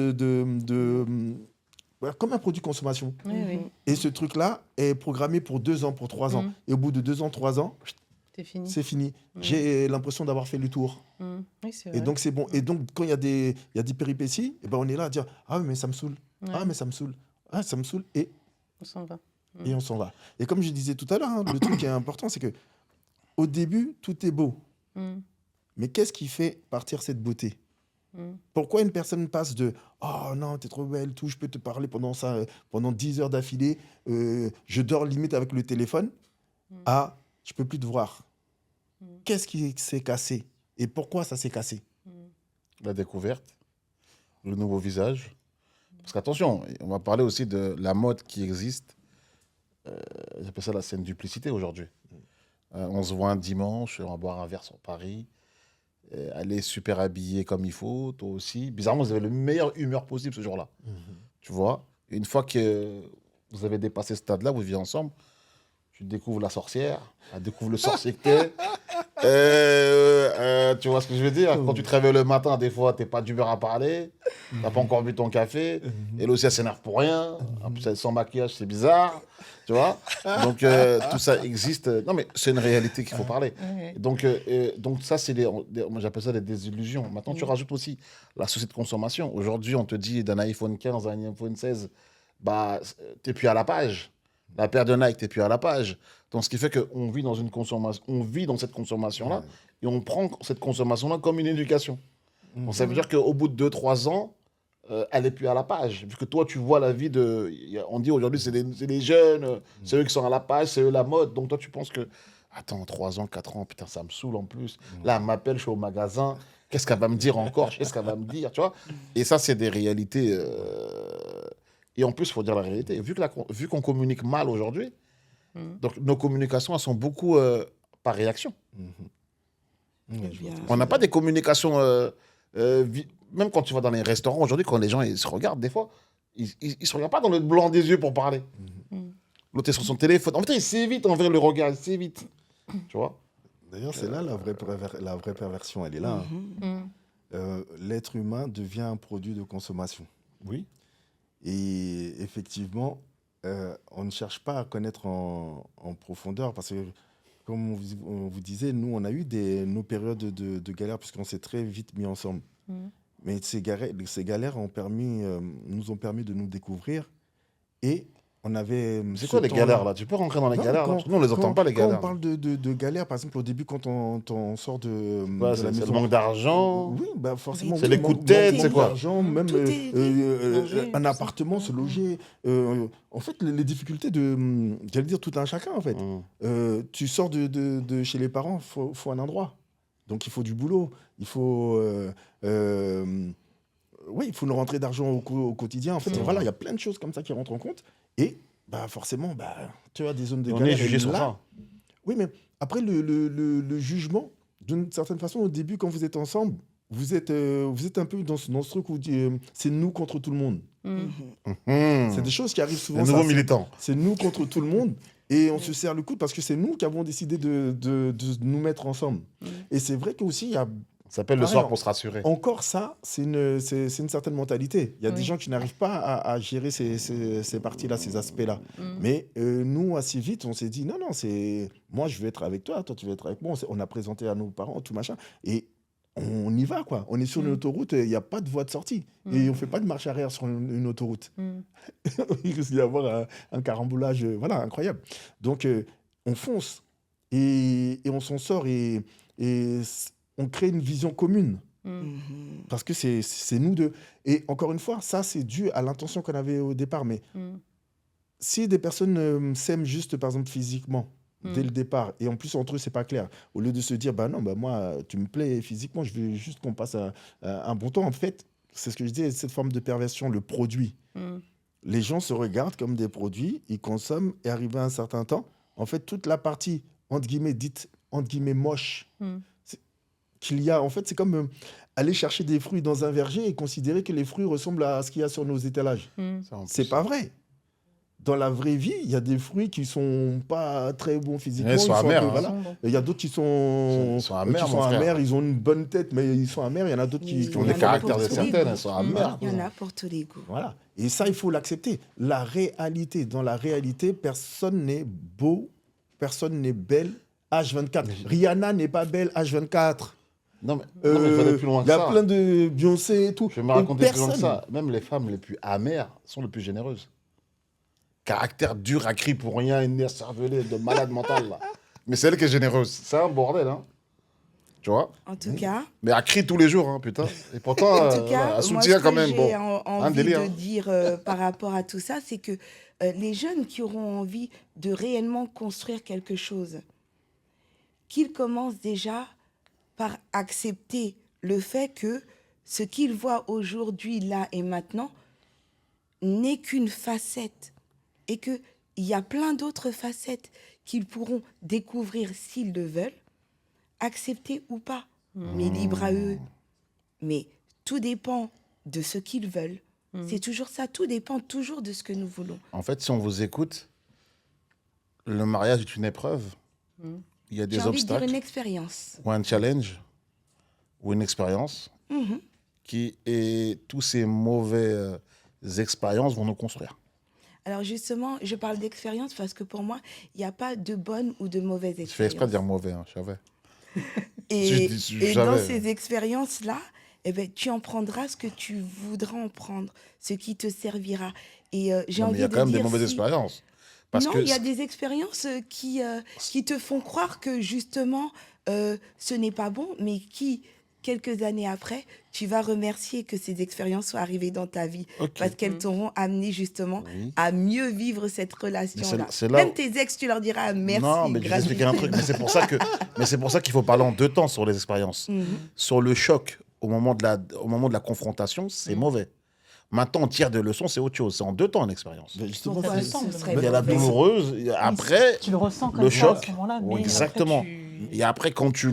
comme un produit de consommation. Oui. Et ce truc-là est programmé pour 2 ans, pour 3 ans. Et au bout de 2 ans, 3 ans, C'est fini. c'est fini. J'ai l'impression d'avoir fait le tour. Oui, c'est vrai. Et donc, c'est bon. Et donc, quand il y a des péripéties, et ben, on est là à dire « Ah, mais ça me saoule. Ah, mais ça me saoule. Ah, ça me saoule. » Et On s'en va. on s'en va. Et comme je disais tout à l'heure, hein, le truc qui est important, c'est que au début, tout est beau. Mais qu'est-ce qui fait partir cette beauté? Pourquoi une personne passe de « Oh non, t'es trop belle, tout, je peux te parler pendant 10 heures d'affilée, je dors limite avec le téléphone » à « Je peux plus te voir ». Qu'est-ce qui s'est cassé? Et pourquoi ça s'est cassé? La découverte, le nouveau visage. Parce qu'attention, on va parler aussi de la mode qui existe. J'appelle ça la scène duplicité aujourd'hui. On se voit un dimanche, on va boire un verre sur Paris. Aller super habillé comme il faut, toi aussi. Bizarrement, vous avez le meilleur humeur possible ce jour-là. Tu vois? Et une fois que vous avez dépassé ce stade-là, vous vivez ensemble, tu découvres la sorcière, tu découvres le sorcier que t'es. Tu vois ce que je veux dire? Quand tu te réveilles le matin, des fois, t'es pas d'humeur à parler, t'as pas encore bu ton café, elle aussi, elle s'énerve pour rien, en plus, elle est sans maquillage, c'est bizarre, tu vois? Donc, tout ça existe. Non, mais c'est une réalité qu'il faut parler. Donc ça, c'est moi, j'appelle ça des désillusions. Maintenant, tu rajoutes aussi la société de consommation. Aujourd'hui, on te dit d'un iPhone 15 à un iPhone 16, bah, t'es plus à la page. La paire de Nike, t'es plus à la page. Donc, ce qui fait qu'on vit dans une consommation, on vit dans cette consommation-là, et on prend cette consommation-là comme une éducation. Donc, ça veut dire qu'au bout de 2-3 ans, elle n'est plus à la page. Vu que toi, tu vois la vie de... On dit aujourd'hui, c'est les jeunes, c'est eux qui sont à la page, c'est eux la mode. Donc, toi, tu penses que, attends, 3 ans, 4 ans, putain, ça me saoule en plus. Là, elle m'appelle, je suis au magasin. Qu'est-ce qu'elle va me dire encore? Qu'est-ce qu'elle va me dire, tu vois? Et ça, c'est des réalités... Et en plus, il faut dire la réalité. Vu qu'on communique mal aujourd'hui, donc nos communications, elles sont beaucoup par réaction. On n'a pas des communications... même quand tu vas dans les restaurants, aujourd'hui, quand les gens ils se regardent, des fois, ils ne se regardent pas dans le blanc des yeux pour parler. L'autre est sur son téléphone. En fait, il s'évite envers le regard, il s'évite. Tu vois? D'ailleurs, c'est là la vraie perversion, elle est là. L'être humain devient un produit de consommation. Oui. Et effectivement, on ne cherche pas à connaître en profondeur parce que, comme on vous disait, nous, on a eu nos périodes de galère puisqu'on s'est très vite mis ensemble. Mais ces galères nous ont permis de nous découvrir et on avait... C'est quoi les galères, là? Tu peux rentrer dans les galères, là? Nous, on ne les entend pas, les galères. Quand on parle de galères, par exemple, au début, quand on sort de la c'est maison... le manque d'argent. Oui, bah forcément. C'est les coups de tête, c'est quoi? L'argent, même un appartement, se loger. En fait, les difficultés j'allais dire, tout un chacun, en fait. Tu sors de chez les parents, il faut un endroit. Donc, il faut du boulot. Il faut... oui, il faut une rentrée d'argent au quotidien. En fait, voilà, il y a plein de choses comme ça qui rentrent en compte. Et bah, forcément, tu as des zones de galère. On est jugé sur ça. Oui, mais après, le jugement, d'une certaine façon, au début, quand vous êtes ensemble, vous êtes un peu dans ce truc où c'est nous contre tout le monde. C'est des choses qui arrivent souvent. Les nouveaux militants. C'est nous contre tout le monde. Et on se serre le coude parce que c'est nous qui avons décidé de nous mettre ensemble. Et c'est vrai qu'aussi, il y a... Ça s'appelle le soir pour se rassurer. Encore ça, c'est une certaine mentalité. Il y a des gens qui n'arrivent pas à gérer ces parties-là, ces aspects-là. Mais nous, assez vite, on s'est dit, non, moi, je veux être avec toi, toi, tu veux être avec moi. On a présenté à nos parents, tout machin. Et on y va, quoi. On est sur une autoroute, il n'y a pas de voie de sortie. Et on ne fait pas de marche arrière sur une autoroute. Il risque d'y avoir un carambolage incroyable. Donc, on fonce. Et on s'en sort. Et on crée une vision commune. Parce que c'est nous deux. Et encore une fois, ça, c'est dû à l'intention qu'on avait au départ. Mais si des personnes s'aiment juste, par exemple, physiquement, dès le départ, et en plus, entre eux, c'est pas clair, au lieu de se dire, moi, tu me plais physiquement, je veux juste qu'on passe un bon temps. En fait, c'est ce que je dis, cette forme de perversion, le produit. Les gens se regardent comme des produits, ils consomment, et arrivé à un certain temps, en fait, toute la partie, entre guillemets, dite, entre guillemets, moche, qu'il y a, en fait, c'est comme aller chercher des fruits dans un verger et considérer que les fruits ressemblent à ce qu'il y a sur nos étalages. C'est pas vrai. dans la vraie vie, il y a des fruits qui sont pas très bons physiquement. Ils sont amers, hein. Voilà. Il y a d'autres qui sont amers, mon frère. ils ont une bonne tête, mais ils sont amers. Il y en a d'autres qui ont des caractères de certaines, elles sont amères. Il y en a pour tous les goûts. Voilà. Et ça, il faut l'accepter. La réalité, dans la réalité, personne n'est beau, personne n'est belle H24. Rihanna n'est pas belle H24. Non, mais il faut aller plus loin que ça. Il y a plein de Beyoncé et tout. Je vais me raconter plus loin que ça. Même les femmes les plus amères sont les plus généreuses. Caractère dur, à cri pour rien, une nerf cervelée de malade mental, là. Mais c'est elle qui est généreuse. C'est un bordel, hein. Tu vois? En tout cas. Mais elle crie tous les jours, hein, putain. Et pourtant, en tout cas, elle soutient quand même. J'ai envie délire, de dire par rapport à tout ça, c'est que les jeunes qui auront envie de réellement construire quelque chose, qu'ils commencent déjà par accepter le fait que ce qu'ils voient aujourd'hui, là et maintenant, n'est qu'une facette. Et qu'il y a plein d'autres facettes qu'ils pourront découvrir s'ils le veulent, accepter ou pas. Mais libre à eux. Mais tout dépend de ce qu'ils veulent. C'est toujours ça, tout dépend toujours de ce que nous voulons. En fait, si on vous écoute, le mariage est une épreuve. Il y a des J'ai envie de obstacles. dire une expérience. Ou un challenge, ou une expérience, et tous ces mauvaises expériences vont nous construire. Alors justement, je parle d'expérience parce que pour moi, il n'y a pas de bonne ou de mauvaise expérience. Je fais exprès de dire mauvais, hein, je savais. Et dans ces expériences-là, eh ben, tu en prendras ce que tu voudras en prendre, ce qui te servira. Et j'ai envie de dire... Il y a quand même des mauvaises expériences. Parce non, que il y a des expériences qui te font croire que justement, ce n'est pas bon, mais qui, quelques années après, tu vas remercier que ces expériences soient arrivées dans ta vie. Parce qu'elles t'auront amené justement à mieux vivre cette relation-là. Même tes ex, tu leur diras merci. Non, mais je vais expliquer un truc. Mais c'est pour ça qu'il faut parler en deux temps sur les expériences. Sur le choc, au moment de la confrontation, c'est mauvais. Maintenant, on tire des leçons, c'est autre chose. C'est en deux temps, une expérience. Justement, il y a la douloureuse, après, tu le ressens comme le ça, choc. à ce moment-là, mais Exactement. après, Et après, quand tu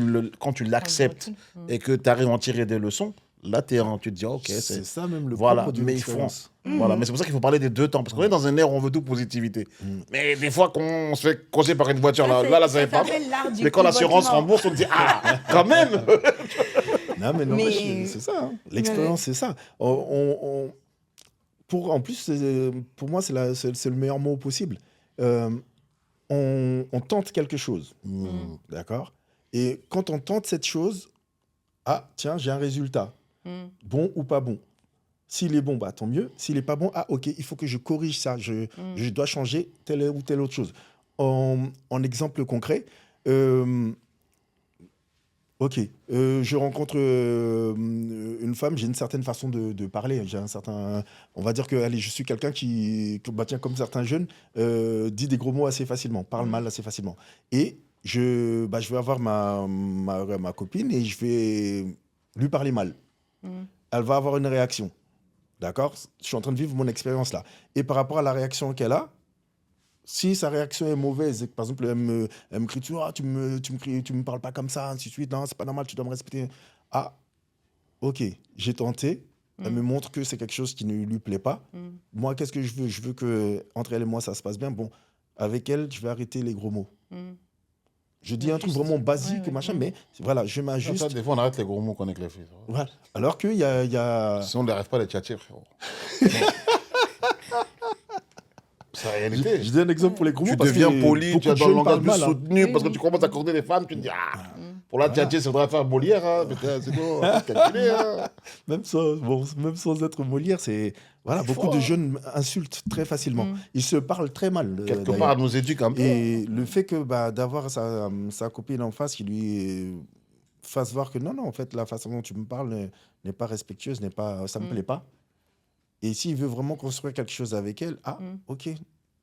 l'acceptes et que tu arrives à en tirer des leçons, là, tu te dis, OK, c'est ça même le voilà, propre d'une mais expérience. Voilà, mais c'est pour ça qu'il faut parler des deux temps. Parce qu'on est dans un air où on veut tout positivité. Mais des fois, quand on se fait causer par une voiture, là, ça n'est pas. Mais quand l'assurance rembourse, on dit, ah, quand même. Non, mais c'est ça. Hein. L'expérience, c'est ça. En plus, pour moi, c'est le meilleur mot possible. On tente quelque chose. D'accord? Et quand on tente cette chose, ah, tiens, j'ai un résultat. Bon ou pas bon. S'il est bon, bah, tant mieux. S'il n'est pas bon, ah, OK, il faut que je corrige ça. Je dois changer telle ou telle autre chose. En exemple concret, OK, je rencontre une femme, j'ai une certaine façon de parler, j'ai un certain... On va dire que allez, je suis quelqu'un qui bah, tiens, comme certains jeunes, dit des gros mots assez facilement, parle mal assez facilement. Et je vais avoir ma copine et je vais lui parler mal. Elle va avoir une réaction, d'accord? Je suis en train de vivre mon expérience là. Et par rapport à la réaction qu'elle a, si sa réaction est mauvaise, et que, par exemple, elle me crie dessus, ah, tu me parles pas comme ça, ainsi de suite, non, c'est pas normal, tu dois me respecter. Ah, OK, j'ai tenté, elle me montre que c'est quelque chose qui ne lui plaît pas. Moi, qu'est-ce que je veux? Je veux qu'entre elle et moi, ça se passe bien. Bon, avec elle, je vais arrêter les gros mots. Je dis un truc vraiment basique, machin, mais voilà, je m'ajuste. Des fois, on arrête les gros mots qu'on est avec les filles. Voilà. Alors qu'il y a... Si on n'arrive pas à les tchatcher, frérot. C'est la réalité. Je dis un exemple pour les gros mots. Tu deviens poli, tu as dans le langage plus mal, soutenu, parce que tu commences à accorder des femmes, tu te dis, ah, pour la tchatcher, ça devrait faire Molière, hein, putain, c'est bon, on va calculer. Hein. Même sans être Molière, c'est... Voilà, beaucoup de jeunes insultent très facilement. Ils se parlent très mal. Quelque part, elle nous éduque un peu. Et le fait que d'avoir sa copine en face qui lui fasse voir que non, en fait, la façon dont tu me parles n'est pas respectueuse, ça ne me plaît pas. Et s'il veut vraiment construire quelque chose avec elle, OK,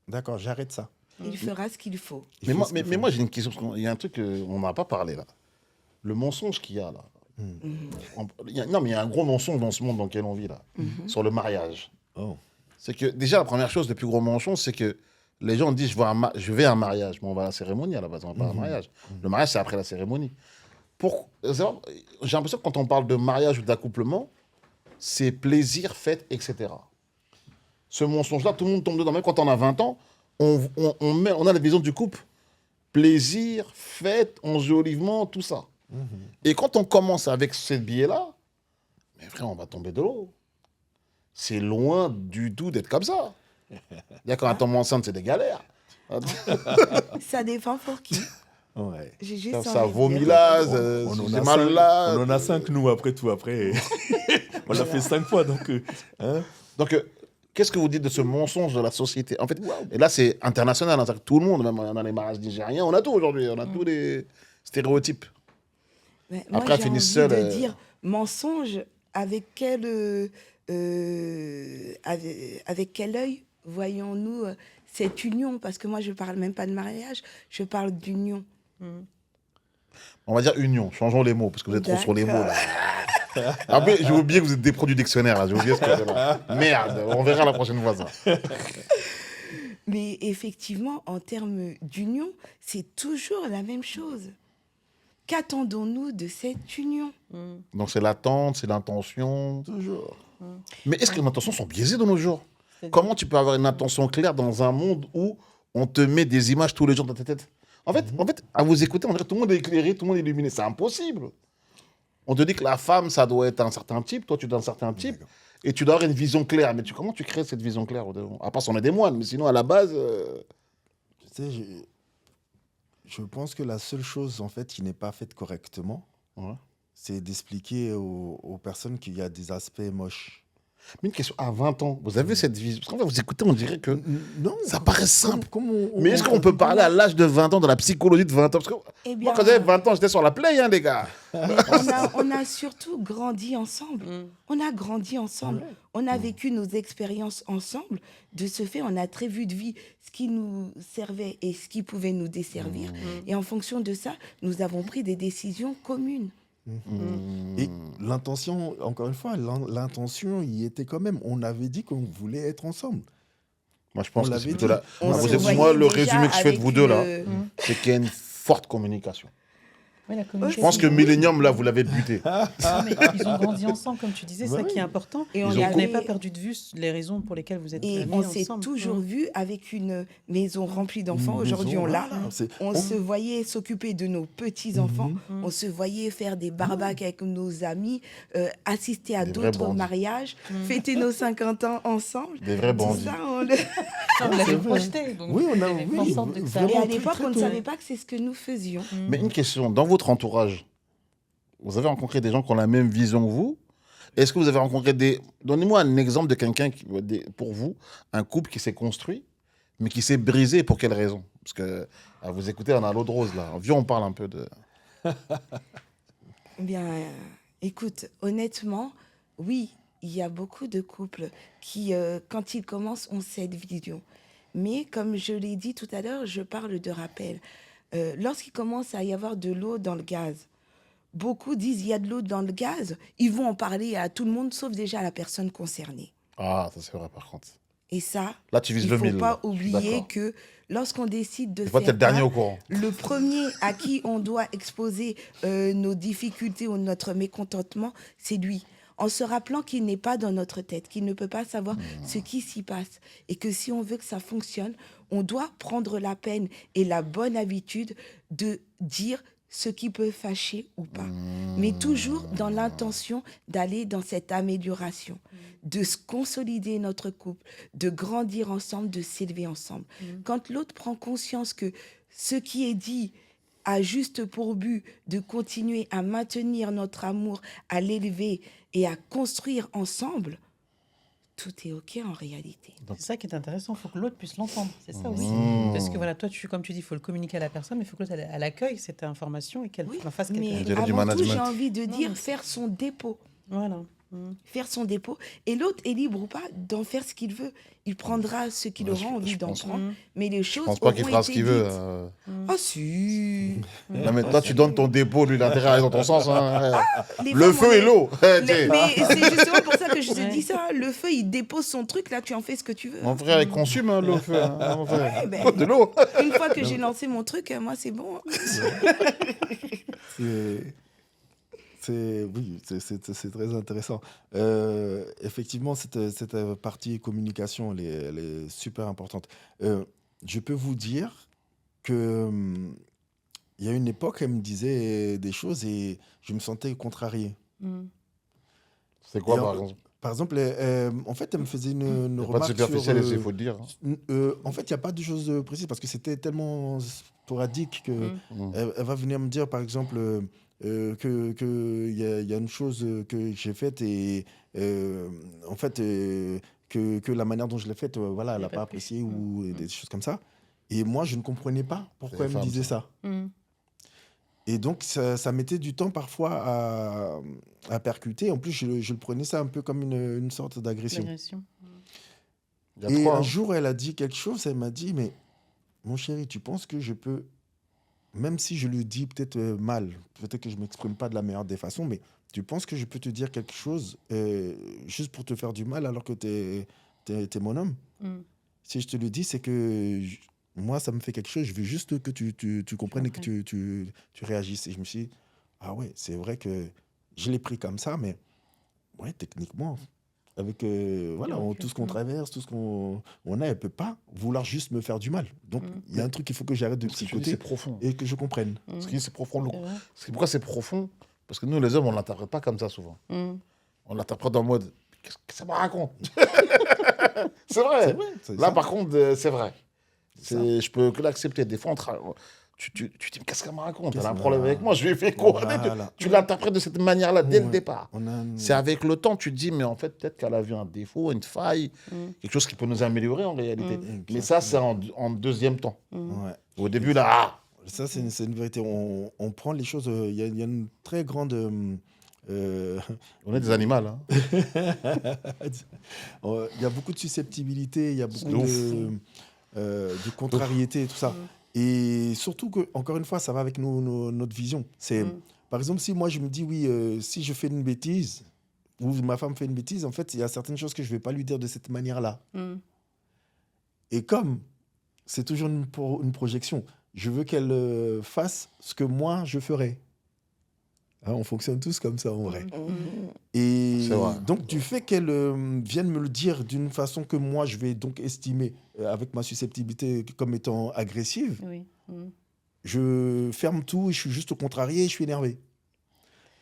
d'accord, j'arrête ça. Il fera ce qu'il faut. Mais moi, j'ai une question, parce qu'il y a un truc qu'on n'a pas parlé, là. Le mensonge qu'il y a, là. Non, mais il y a un gros mensonge dans ce monde dans lequel on vit, là, sur le mariage. C'est que, déjà, la première chose, le plus gros mensonge, c'est que les gens disent, je vais à un mariage, mais on va à la cérémonie, à la base, on va pas à un mariage. Le mariage, c'est après la cérémonie. J'ai l'impression que quand on parle de mariage ou d'accouplement, c'est plaisir, fête, etc. ce mensonge-là, tout le monde tombe dedans. Même quand on a 20 ans, on a la vision du couple. Plaisir, fête, enjolivement, tout ça. Et quand on commence avec ce biais-là, mais frère, on va tomber de l'eau. C'est loin du tout d'être comme ça. Quand on tombe enceinte, c'est des galères. Ça dépend pour qui. Ouais. J'ai juste Ça envie de vomit dire- là, On c'est en a mal 5, là. on en a 5, nous, après tout. Après, on l'a fait 5 fois, donc... hein. Donc, qu'est-ce que vous dites de ce mensonge de la société? En fait, et là, c'est international. Hein, tout le monde, même dans les mariages nigériens, on a tout aujourd'hui. On a tous les stéréotypes. Mais moi, Après, j'ai finit envie seul, de dire mensonge, avec quel œil voyons-nous cette union? Parce que moi, je parle même pas de mariage, je parle d'union. On va dire union. Changeons les mots, parce que vous êtes trop sur les mots. D'accord. Là. Après, j'ai oublié que vous êtes des produits dictionnaires. Là. J'ai oublié ce que c'est là. Merde, on verra la prochaine fois ça. Mais effectivement, en termes d'union, c'est toujours la même chose. Qu'attendons-nous de cette union? Donc, c'est l'attente, c'est l'intention. Toujours. Mais est-ce que les intentions sont biaisées de nos jours? Comment tu peux avoir une intention claire dans un monde où on te met des images tous les jours dans ta tête? En fait, à vous écouter, on dirait que tout le monde est éclairé, tout le monde est illuminé. C'est impossible. On te dit que la femme, ça doit être un certain type, toi, tu dois un certain type, et tu dois avoir une vision claire. Mais comment tu crées cette vision claire? À part si on est des moines, mais sinon, à la base... Tu sais, je pense que la seule chose, en fait, qui n'est pas faite correctement, Ouais. c'est d'expliquer aux personnes qu'il y a des aspects moches. Mais une question, à 20 ans, vous avez cette vision? Parce qu'en fait, vous écoutez, on dirait que Non, ça paraît simple. Comme Mais est-ce qu'on peut parler à l'âge de 20 ans, de la psychologie de 20 ans? Parce que Eh moi, bien, quand j'avais 20 ans, j'étais sur la play, hein, les gars. mais on a surtout grandi ensemble. On a grandi ensemble. On a vécu nos expériences ensemble. De ce fait, on a très vu de vie ce qui nous servait et ce qui pouvait nous desservir. Et en fonction de ça, nous avons pris des décisions communes. Et l'intention, encore une fois, l'intention y était quand même. On avait dit qu'on voulait être ensemble. Moi, je pense On que l'avait c'est plutôt dit. là. On Moi, se voyait moi, le déjà résumé que je fais de avec vous deux, là, une- c'est qu'il y a une forte communication. Oui, la Je communication. pense que Millennium, là, vous l'avez buté. Non, mais ils ont grandi ensemble, comme tu disais, c'est Bah ça qui est oui. important. Et Et on vous avait- n'avez pas perdu de vue les raisons pour lesquelles vous êtes Et mis on s'est ensemble. toujours vu avec une maison remplie d'enfants. Aujourd'hui, on l'a. On se voyait s'occuper de nos petits-enfants. On se voyait faire des barbaques avec nos amis, assister à Des vrais d'autres bandits. mariages, fêter nos 50 ans ensemble. Des vrais Tout bandits. ça, on le- On l'avait projeté. Donc Oui, on a- il y avait oui, une sorte de que ça vraiment. Et à arrive. l'époque, très on ne tôt. savait pas que c'est ce que nous faisions. Mais une question, dans votre entourage, vous avez rencontré des gens qui ont la même vision que vous? Est-ce que vous avez rencontré des... Donnez-moi un exemple de quelqu'un, pour vous, un couple qui s'est construit, mais qui s'est brisé, pour quelle raison? Parce que, à vous écouter, on a l'eau de rose, là. Viens, on parle un peu de... Eh bien, écoute, honnêtement, oui, il y a beaucoup de couples qui, quand ils commencent, ont cette vision. Mais comme je l'ai dit tout à l'heure, je parle de rappel. Lorsqu'il commence à y avoir de l'eau dans le gaz, beaucoup disent il y a de l'eau dans le gaz, ils vont en parler à tout le monde, sauf déjà à la personne concernée. Ah, ça c'est vrai, par contre. Et ça, Là, tu vises il le ne faut mille. pas là. Je suis oublier d'accord. que lorsqu'on décide de Des fois, t'es faire le dernier un, au courant. le premier à qui on doit exposer nos difficultés ou notre mécontentement, c'est lui. En se rappelant qu'il n'est pas dans notre tête, qu'il ne peut pas savoir ce qui s'y passe. Et que si on veut que ça fonctionne, on doit prendre la peine et la bonne habitude de dire ce qui peut fâcher ou pas. Mais toujours dans l'intention d'aller dans cette amélioration, de se consolider notre couple, de grandir ensemble, de s'élever ensemble. Quand l'autre prend conscience que ce qui est dit a juste pour but de continuer à maintenir notre amour, à l'élever et à construire ensemble, tout est OK en réalité. C'est ça qui est intéressant, il faut que l'autre puisse l'entendre. C'est ça aussi. Mmh. Parce que voilà, toi, comme tu dis, il faut le communiquer à la personne, mais il faut que l'autre elle accueille cette information et qu'elle en fasse quelque Mais chose. dirait du avant tout, management. j'ai envie de dire Ouais. faire son dépôt. Voilà. Mmh. Faire son dépôt. Et l'autre est libre ou pas d'en faire ce qu'il veut. Il prendra ce qu'il Ouais, aura je envie d'en pense- prendre. Mais les Je choses pense pas qu'il auront fera ce été qu'il veut. dites. Ah si. Non, mais toi, tu donnes ton dépôt, lui, l'intérêt à aller dans ton sens. Hein. Les Le femmes, on feu est- et l'eau. Mais c'est justement pour ça que je te Ouais. dis ça. Le feu, il dépose son truc, là, tu en fais ce que tu veux. Mon frère, il consomme hein, le feu. Hein, mon frère. Ouais, ben. De l'eau. Une fois que j'ai lancé mon truc, moi, c'est bon. Oui, c'est très intéressant. Effectivement, cette partie communication, elle est super importante. Je peux vous dire que il y a une époque, elle me disait des choses et je me sentais contrarié. Mm. C'est quoi, Et par exemple? par exemple, en fait, elle me faisait une Il n'y a pas de remarque sur... superficiel, il faut le dire. Hein. En fait, il n'y a pas de choses précises parce que c'était tellement sporadique que Mm. elle va venir me dire, par exemple, il y a une chose que j'ai faite et en fait, que la manière dont je l'ai faite, voilà, elle Il y a n'a pas pas de plus. apprécié ou des choses comme ça. Et moi, je ne comprenais pas pourquoi les elle me femmes, disait ça. ça. Mm. Et donc, ça mettait du temps parfois à percuter. En plus, je le prenais ça un peu comme une sorte d'agression. L'agression. Il y a Et trois. un Hein. jour, elle a dit quelque chose, elle m'a dit, mais mon chéri, tu penses que je peux, même si je le dis peut-être mal, peut-être que je ne m'exprime pas de la meilleure des façons, mais tu penses que je peux te dire quelque chose juste pour te faire du mal alors que t'es mon homme? Mm. Si je te le dis, c'est que moi, ça me fait quelque chose. Je veux juste que tu comprennes et que tu réagisses. Et je me suis dit, ah ouais, c'est vrai que je l'ai pris comme ça, mais ouais, techniquement, avec voilà, recul. tout ce qu'on traverse, tout ce qu'on a, elle ne peut pas vouloir juste me faire du mal. Donc, il y a un truc qu'il faut que j'arrête de Ce que tu dis, psychoter c'est profond. et que je comprenne. Mm. Ce qui dit, c'est profond. C'est vrai. Pourquoi c'est profond? Parce que nous, les hommes, on ne l'interprète pas comme ça souvent. Mm. On l'interprète en mode, qu'est-ce que ça me raconte? C'est C'est vrai. vrai. c'est Là, ça. par contre, c'est vrai. ça. Je peux que l'accepter. Des fois, tu dis, mais qu'est-ce qu'elle me raconte? Elle a un Qu'est-ce- problème avec moi, je lui ai fait quoi? Voilà. Tu l'interprètes de cette manière-là dès le Ouais. départ. On a C'est avec le temps, tu te dis, mais en fait, peut-être qu'elle a vu un défaut, une faille, Mm. quelque chose qui peut nous améliorer en réalité. Mm. Mais ça, c'est en deuxième temps. Mm. Ouais. Au début, là, ah, Ça, c'est une vérité. On prend les choses. Il y a une très grande. on est des animaux. Hein. Il y a beaucoup de susceptibilité, il y a beaucoup ouf. de contrariété et tout ça. Et surtout que, encore une fois, ça va avec notre vision. C'est, par exemple, si moi je me dis, oui, si je fais une bêtise, ou ma femme fait une bêtise, en fait, il y a certaines choses que je ne vais pas lui dire de cette manière-là. Mm. Et comme c'est toujours une projection, je veux qu'elle fasse ce que moi je ferais. Hein, on fonctionne tous comme ça en vrai. Et C'est vrai. donc, du fait qu'elle vienne me le dire d'une façon que moi, je vais donc estimer, avec ma susceptibilité, comme étant agressive, Oui. Mm. je ferme tout et je suis juste contrarié et je suis énervé.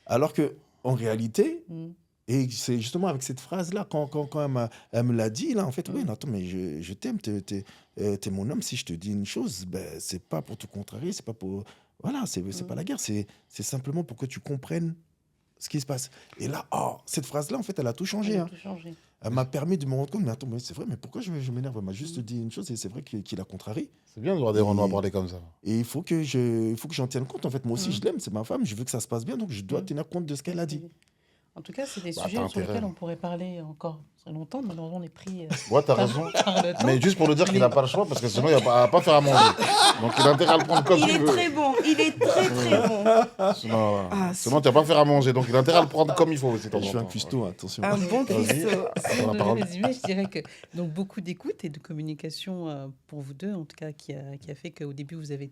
Alors que, en réalité, Mm. et c'est justement avec cette phrase-là, quand elle me l'a dit, là, en fait, oui, non, attends, mais je t'aime, t'es mon homme. Si je te dis une chose, ben, c'est pas pour te contrarier, c'est pas pour... Voilà, c'est pas la guerre, c'est simplement pour que tu comprennes ce qui se passe. Et là, cette phrase-là, en fait, elle a tout changé. Elle a Hein. tout changé. Elle m'a permis de me rendre compte, mais attends, mais c'est vrai, mais pourquoi je m'énerve? Elle m'a juste dit une chose et c'est vrai qu'il a contrarié. C'est bien de voir des Renois parler comme ça. Et il faut que j'en tienne compte. En fait, moi aussi, je l'aime, c'est ma femme, je veux que ça se passe bien, donc je dois tenir compte de ce qu'elle a dit. En tout cas, c'est des Bah, sujets t'as sur lesquels intérêt. on pourrait parler encore très longtemps. Malheureusement, on est pris Ouais, t'as par, raison. par le temps. Mais juste pour le dire qu'il n'a pas le choix, parce que sinon, il va pas faire à manger. Donc, il a intérêt à le prendre comme Il il est veut. très bon, il est très très bon. Sinon, Ah, sinon tu vas pas faire à manger. Donc, il a intérêt à le prendre comme il faut aussi. de temps Je en suis un temps. cuistot, attention. Un bon cuistot. Si on la devait parole. résumer, je dirais que donc, beaucoup d'écoute et de communication pour vous deux, en tout cas, qui a fait qu'au début, vous avez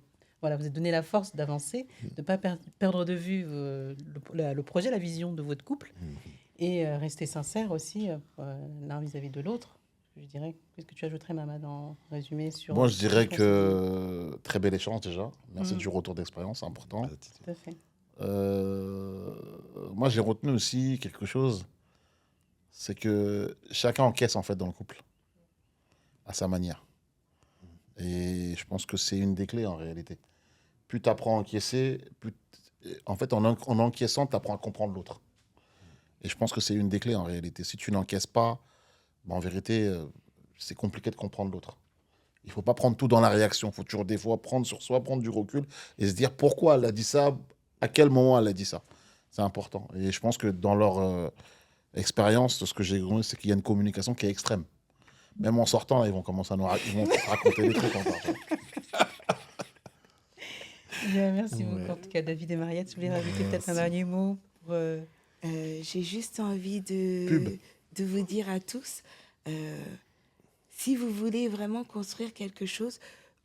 donné la force d'avancer, de ne pas perdre de vue le projet, la vision de votre couple, et rester sincère aussi l'un vis-à-vis de l'autre. Je dirais, qu'est-ce que tu ajouterais, Mamad, en résumé sur... Moi, je dirais sur- que très bel échange déjà. Merci Mm. du retour d'expérience, c'est important. Tout à fait. Moi, j'ai retenu aussi quelque chose, c'est que chacun encaisse en fait dans le couple, à sa manière. Et je pense que c'est une des clés en réalité. Plus tu apprends à encaisser, en fait, en encaissant, tu apprends à comprendre l'autre. Et je pense que c'est une des clés en réalité. Si tu n'encaisses pas, en vérité, c'est compliqué de comprendre l'autre. Il ne faut pas prendre tout dans la réaction. Il faut toujours des fois prendre sur soi, prendre du recul et se dire pourquoi elle a dit ça, à quel moment elle a dit ça. C'est important. Et je pense que dans leur expérience, ce que j'ai compris, c'est qu'il y a une communication qui est extrême. Même en sortant, ils vont commencer à ils vont raconter des trucs encore. Bien, merci beaucoup, en tout cas, David et Mariette. Vous voulez rajouter peut-être un dernier mot pour, J'ai juste envie Pub. de vous dire à tous, si vous voulez vraiment construire quelque chose,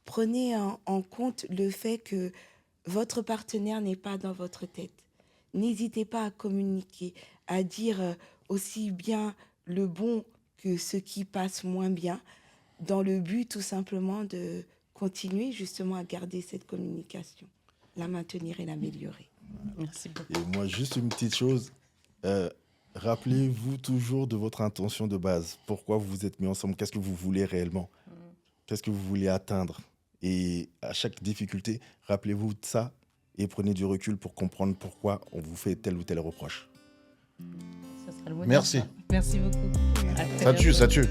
prenez en compte le fait que votre partenaire n'est pas dans votre tête, n'hésitez pas à communiquer, à dire aussi bien le bon que ce qui passe moins bien, dans le but tout simplement de continuer justement à garder cette communication, la maintenir et l'améliorer. Merci beaucoup. Et moi, juste une petite chose. Rappelez-vous toujours de votre intention de base. Pourquoi vous vous êtes mis ensemble? Qu'est-ce que vous voulez réellement? Qu'est-ce que vous voulez atteindre? Et à chaque difficulté, rappelez-vous de ça et prenez du recul pour comprendre pourquoi on vous fait tel ou tel reproche. Ça sera le mot de Merci. la fin. Merci beaucoup. À très Ça tue, bientôt. ça tue.